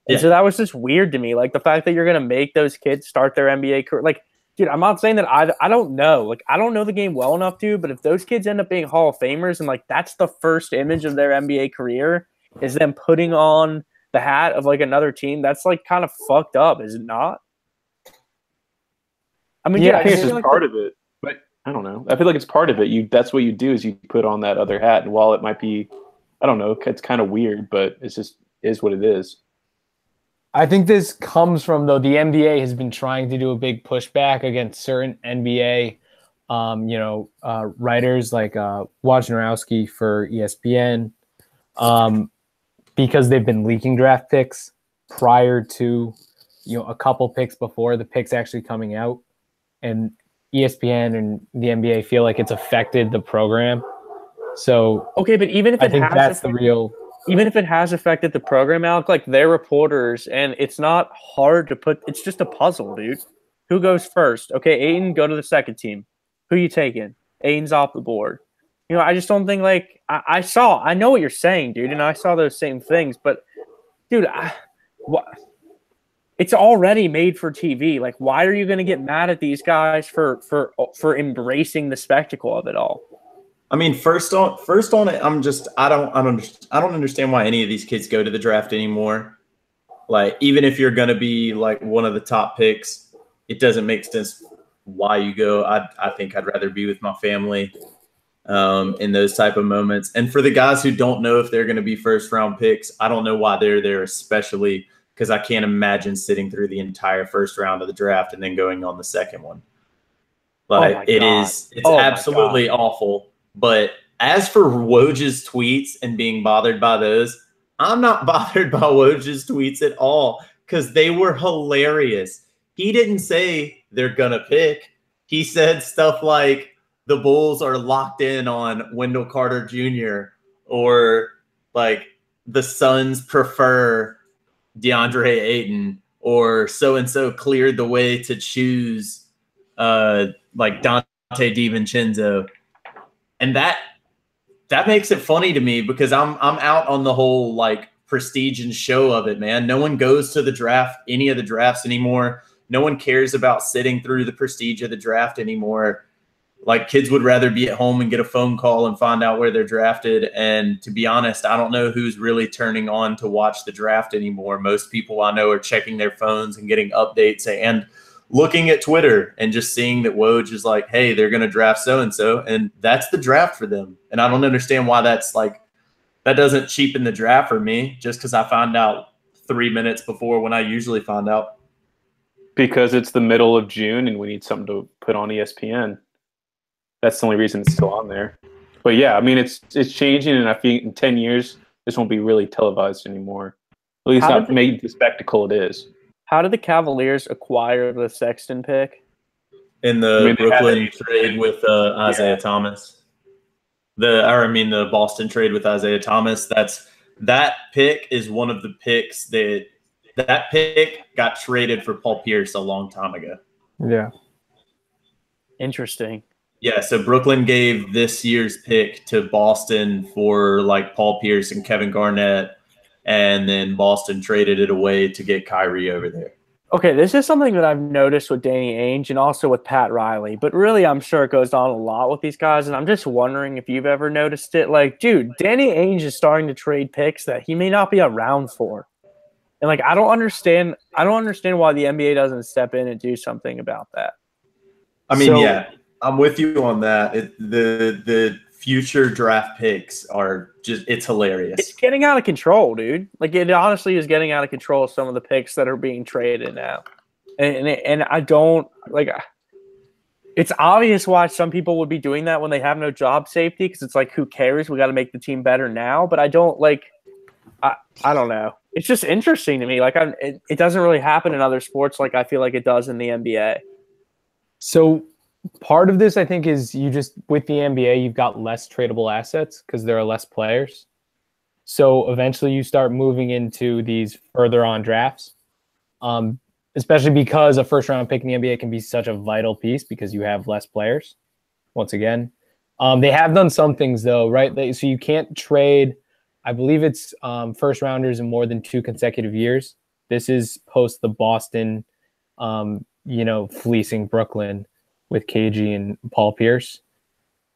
Speaker 4: And so that was just weird to me. Like, the fact that you're going to make those kids start their NBA career. Like, dude, I'm not saying that I don't know. Like, I don't know the game well enough to, but if those kids end up being Hall of Famers and, like, that's the first image of their NBA career is them putting on the hat of, like, another team, that's, like, kind of fucked up, is it not? I mean,
Speaker 3: yeah, I think it's just part of it. But I don't know. I feel like it's part of it. That's what you do is you put on that other hat. And while it might be, I don't know, it's kind of weird, but it's just is what it is.
Speaker 2: I think this comes from, though, the NBA has been trying to do a big pushback against certain NBA, writers like Wojnarowski for ESPN, because they've been leaking draft picks prior to, a couple picks before the picks actually coming out, and ESPN and the NBA feel like it's affected the program. So
Speaker 4: okay, but even if
Speaker 2: I think that's the real.
Speaker 4: Even if it has affected the program, Alec, like, they're reporters, and it's not hard to put. It's just a puzzle, dude. Who goes first? Okay, Aiden, go to the second team. Who you taking? Aiden's off the board. I just don't think, like, I know what you're saying, dude, and I saw those same things, but, dude, it's already made for TV. Like, why are you going to get mad at these guys for embracing the spectacle of it all?
Speaker 1: I mean, first on it, I don't understand why any of these kids go to the draft anymore. Like, even if you're going to be like one of the top picks, it doesn't make sense why you go. I think I'd rather be with my family in those type of moments. And for the guys who don't know if they're going to be first round picks, I don't know why they're there, especially because I can't imagine sitting through the entire first round of the draft and then going on the second one. Like, it's absolutely awful. But as for Woj's tweets and being bothered by those, I'm not bothered by Woj's tweets at all because they were hilarious. He didn't say they're going to pick. He said stuff like the Bulls are locked in on Wendell Carter Jr. or, like, the Suns prefer DeAndre Ayton, or so-and-so cleared the way to choose like Dante DiVincenzo. And that makes it funny to me because I'm out on the whole, like, prestige and show of it, man. No one goes to the draft, any of the drafts anymore. No one cares about sitting through the prestige of the draft anymore. Like, kids would rather be at home and get a phone call and find out where they're drafted. And to be honest, I don't know who's really turning on to watch the draft anymore. Most people I know are checking their phones and getting updates and looking at Twitter and just seeing that Woj is like, hey, they're going to draft so-and-so, and that's the draft for them. And I don't understand why that's like, that doesn't cheapen the draft for me just because I found out 3 minutes before when I usually find out.
Speaker 3: Because it's the middle of June and we need something to put on ESPN. That's the only reason it's still on there. But yeah, I mean, it's changing, and I think in 10 years, this won't be really televised anymore. At least not made the spectacle it is.
Speaker 4: How did the Cavaliers acquire the Sexton pick?
Speaker 1: In the Brooklyn trade with Isaiah Thomas. The Boston trade with Isaiah Thomas. That pick is one of the picks that pick got traded for Paul Pierce a long time ago.
Speaker 2: Yeah.
Speaker 4: Interesting.
Speaker 1: Yeah, so Brooklyn gave this year's pick to Boston for, like, Paul Pierce and Kevin Garnett, and then Boston traded it away to get Kyrie over there.
Speaker 4: Okay, this is something that I've noticed with Danny Ainge and also with Pat Riley, but really I'm sure it goes on a lot with these guys, and I'm just wondering if you've ever noticed it. Like, dude, Danny Ainge is starting to trade picks that he may not be around for. And, like, I don't understand why the NBA doesn't step in and do something about that.
Speaker 1: I mean, yeah, I'm with you on that. The future draft picks are just, it's hilarious.
Speaker 4: It's getting out of control, dude. Like, it honestly is getting out of control, some of the picks that are being traded now. And I don't, like, it's obvious why some people would be doing that when they have no job safety, because it's like, who cares? We got to make the team better now. But I don't, like, I don't know. it's just interesting to me. Like, it doesn't really happen in other sports like I feel like it does in the NBA.
Speaker 2: So part of this, I think, is with the NBA, you've got less tradable assets because there are less players. So eventually you start moving into these further on drafts, especially because a first round pick in the NBA can be such a vital piece because you have less players. Once again, they have done some things though, right? So you can't trade. I believe it's first rounders in more than 2 consecutive years. This is post the Boston, fleecing Brooklyn with KG and Paul Pierce.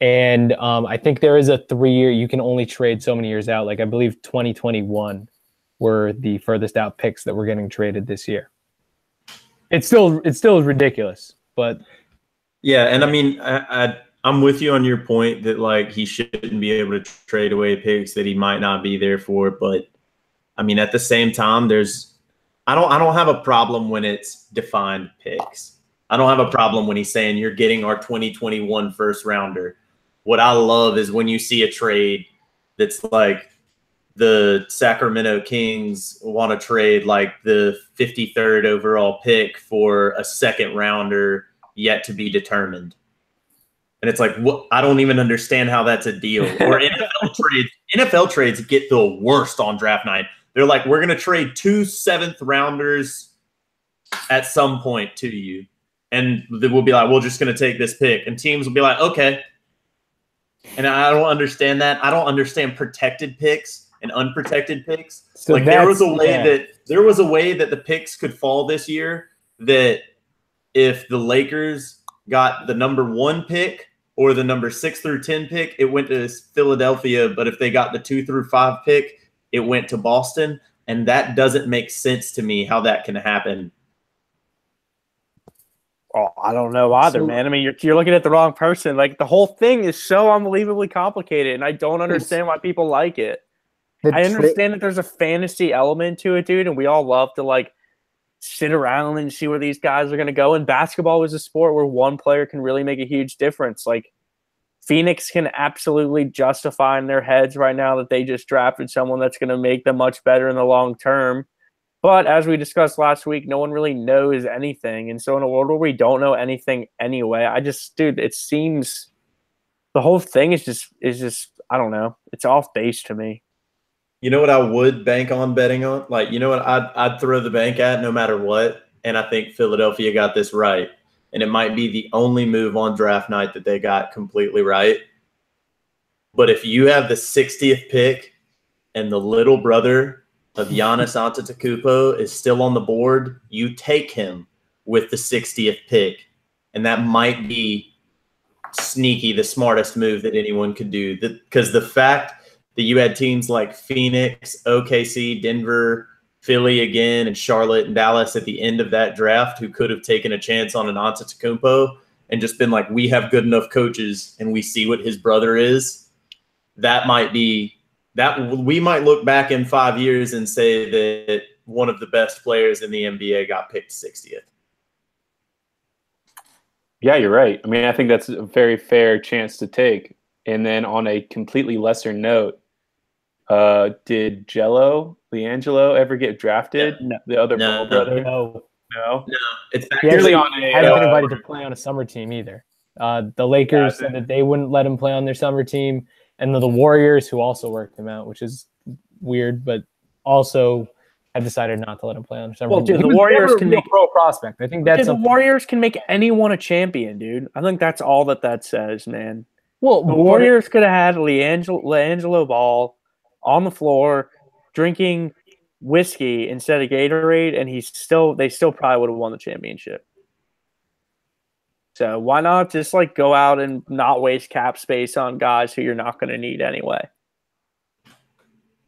Speaker 2: And I think there is a 3-year, you can only trade so many years out. Like I believe 2021 were the furthest out picks that were getting traded this year. It's still ridiculous, but
Speaker 1: yeah. And I mean, I'm with you on your point that like he shouldn't be able to trade away picks that he might not be there for. But I mean, at the same time, I don't have a problem when it's defined picks. I don't have a problem when he's saying you're getting our 2021 first rounder. What I love is when you see a trade that's like the Sacramento Kings want to trade like the 53rd overall pick for a second rounder yet to be determined. And it's like, what? I don't even understand how that's a deal. Or NFL trades get the worst on draft night. They're like, we're going to trade 2 7th rounders at some point to you. And we'll be like, we're just going to take this pick. And teams will be like, okay. And I don't understand that. I don't understand protected picks and unprotected picks. So like there was a way that the picks could fall this year that if the Lakers got the number 1 pick or the number 6 through 10 pick, it went to Philadelphia. But if they got the 2 through 5 pick, it went to Boston. And that doesn't make sense to me how that can happen.
Speaker 4: Oh, I don't know either, man. I mean, you're looking at the wrong person. Like the whole thing is so unbelievably complicated, and I don't understand why people like it. I understand that there's a fantasy element to it, dude, and we all love to like sit around and see where these guys are going to go. And basketball is a sport where one player can really make a huge difference. Like Phoenix can absolutely justify in their heads right now that they just drafted someone that's going to make them much better in the long term. But as we discussed last week, no one really knows anything. And so in a world where we don't know anything anyway, it seems the whole thing is just, I don't know. It's off base to me.
Speaker 1: You know what I would bank on betting on? Like, you know what I'd throw the bank at no matter what? And I think Philadelphia got this right. And it might be the only move on draft night that they got completely right. But if you have the 60th pick and the little brother of Giannis Antetokounmpo is still on the board, you take him with the 60th pick. And that might be sneaky, the smartest move that anyone could do. Because the fact that you had teams like Phoenix, OKC, Denver, Philly again, and Charlotte and Dallas at the end of that draft who could have taken a chance on an Antetokounmpo and just been like, we have good enough coaches and we see what his brother is, that might be – that we might look back in 5 years and say that one of the best players in the NBA got picked 60th.
Speaker 3: Yeah, you're right. I mean, I think that's a very fair chance to take. And then on a completely lesser note, did LiAngelo ever get drafted?
Speaker 2: No.
Speaker 3: The other Ball brother?
Speaker 2: No.
Speaker 1: It's
Speaker 2: actually hadn't been invited to play on a summer team either. The Lakers said that they wouldn't let him play on their summer team. And the Warriors, who also worked him out, which is weird, but also have decided not to let him play on their summer team.
Speaker 4: Dude, the Warriors can make
Speaker 2: pro prospect. I think that's
Speaker 4: the Warriors can make anyone a champion, dude. I think that's all that says, man.
Speaker 2: Well,
Speaker 4: the Warriors could have had LiAngelo Ball on the floor drinking whiskey instead of Gatorade, and they still probably would have won the championship. So why not just like go out and not waste cap space on guys who you're not going to need anyway?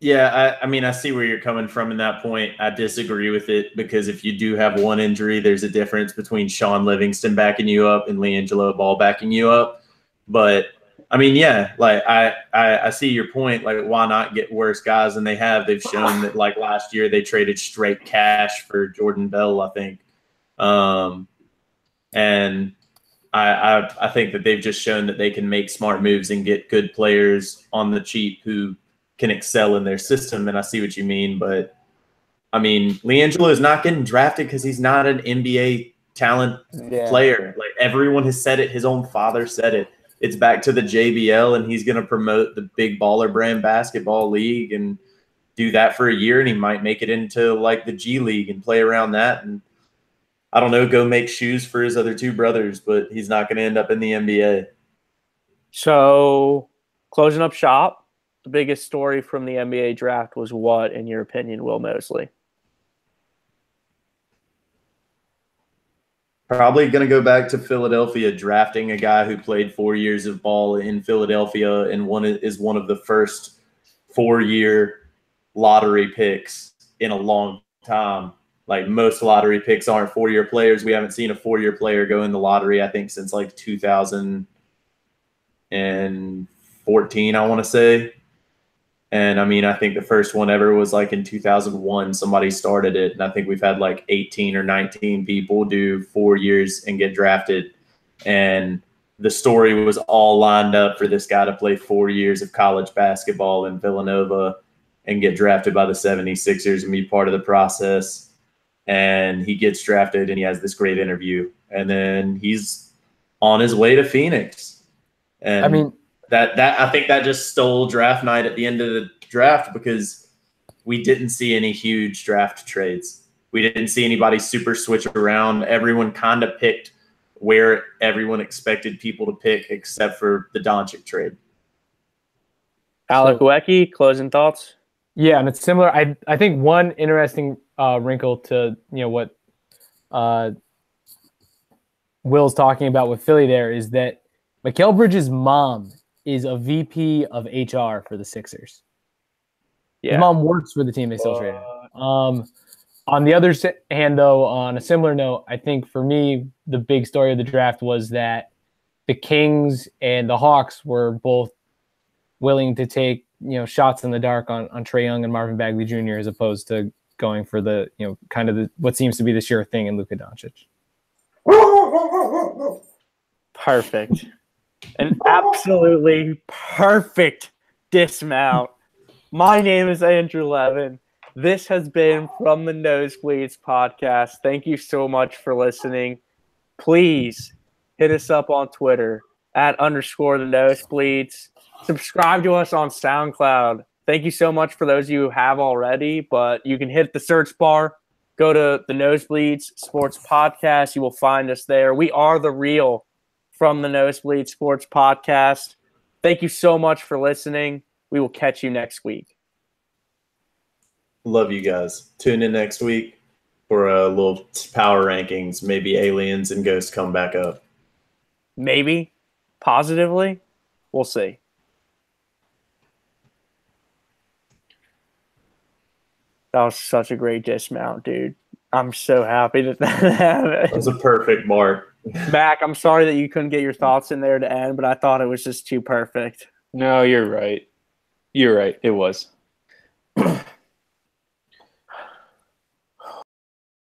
Speaker 1: Yeah, I mean, I see where you're coming from in that point. I disagree with it because if you do have one injury, there's a difference between Sean Livingston backing you up and LiAngelo Ball backing you up. But I mean, yeah, like I see your point. Like, why not get worse guys than they have? They've shown that like last year they traded straight cash for Jordan Bell, I think. And I think that they've just shown that they can make smart moves and get good players on the cheap who can excel in their system. And I see what you mean, but I mean, LiAngelo is not getting drafted because he's not an NBA talent player. Like everyone has said it. His own father said it. It's back to the JBL, and he's going to promote the big baller brand basketball league and do that for a year, and he might make it into like the G League and play around that. And I don't know, go make shoes for his other two brothers, but he's not going to end up in the NBA.
Speaker 4: So, closing up shop, the biggest story from the NBA draft was what, in your opinion, Will Mosley?
Speaker 1: Probably going to go back to Philadelphia, drafting a guy who played 4 years of ball in Philadelphia and is one of the first 4-year lottery picks in a long time. Like most lottery picks aren't 4-year players. We haven't seen a 4-year player go in the lottery, I think, since like 2014, I want to say. And I mean, I think the first one ever was like in 2001. Somebody started it. And I think we've had like 18 or 19 people do 4 years and get drafted. And the story was all lined up for this guy to play 4 years of college basketball in Villanova and get drafted by the 76ers and be part of the process. And he gets drafted and he has this great interview. And then he's on his way to Phoenix. And
Speaker 2: I mean,
Speaker 1: that I think that just stole draft night at the end of the draft because we didn't see any huge draft trades. We didn't see anybody super switch around. Everyone kind of picked where everyone expected people to pick except for the Doncic trade.
Speaker 4: Alec Wecky, closing thoughts?
Speaker 2: Yeah, and it's similar. I think one interesting wrinkle to what Will's talking about with Philly there is that Mikal Bridges' mom is a VP of HR for the Sixers. Yeah. His mom works for the team they still traded. On the other hand, though, on a similar note, I think for me, the big story of the draft was that the Kings and the Hawks were both willing to take shots in the dark on Trae Young and Marvin Bagley Jr. as opposed to going for the kind of what seems to be the sure thing in Luka Doncic.
Speaker 4: Perfect. An absolutely perfect dismount. My name is Andrew Levin. This has been From the Nosebleeds podcast. Thank you so much for listening. Please hit us up on Twitter @_the Nosebleeds. Subscribe to us on SoundCloud. Thank you so much for those of you who have already, but you can hit the search bar, go to the Nosebleeds Sports Podcast. You will find us there. We are the real From the Nosebleeds Sports Podcast. Thank you so much for listening. We will catch you next week.
Speaker 1: Love you guys. Tune in next week for a little power rankings. Maybe aliens and ghosts come back up.
Speaker 4: Maybe. Positively. We'll see. That was such a great dismount, dude. I'm so happy that happened.
Speaker 1: That was a perfect mark.
Speaker 4: Mac, I'm sorry that you couldn't get your thoughts in there to end, but I thought it was just too perfect.
Speaker 3: No, you're right. You're right. It was.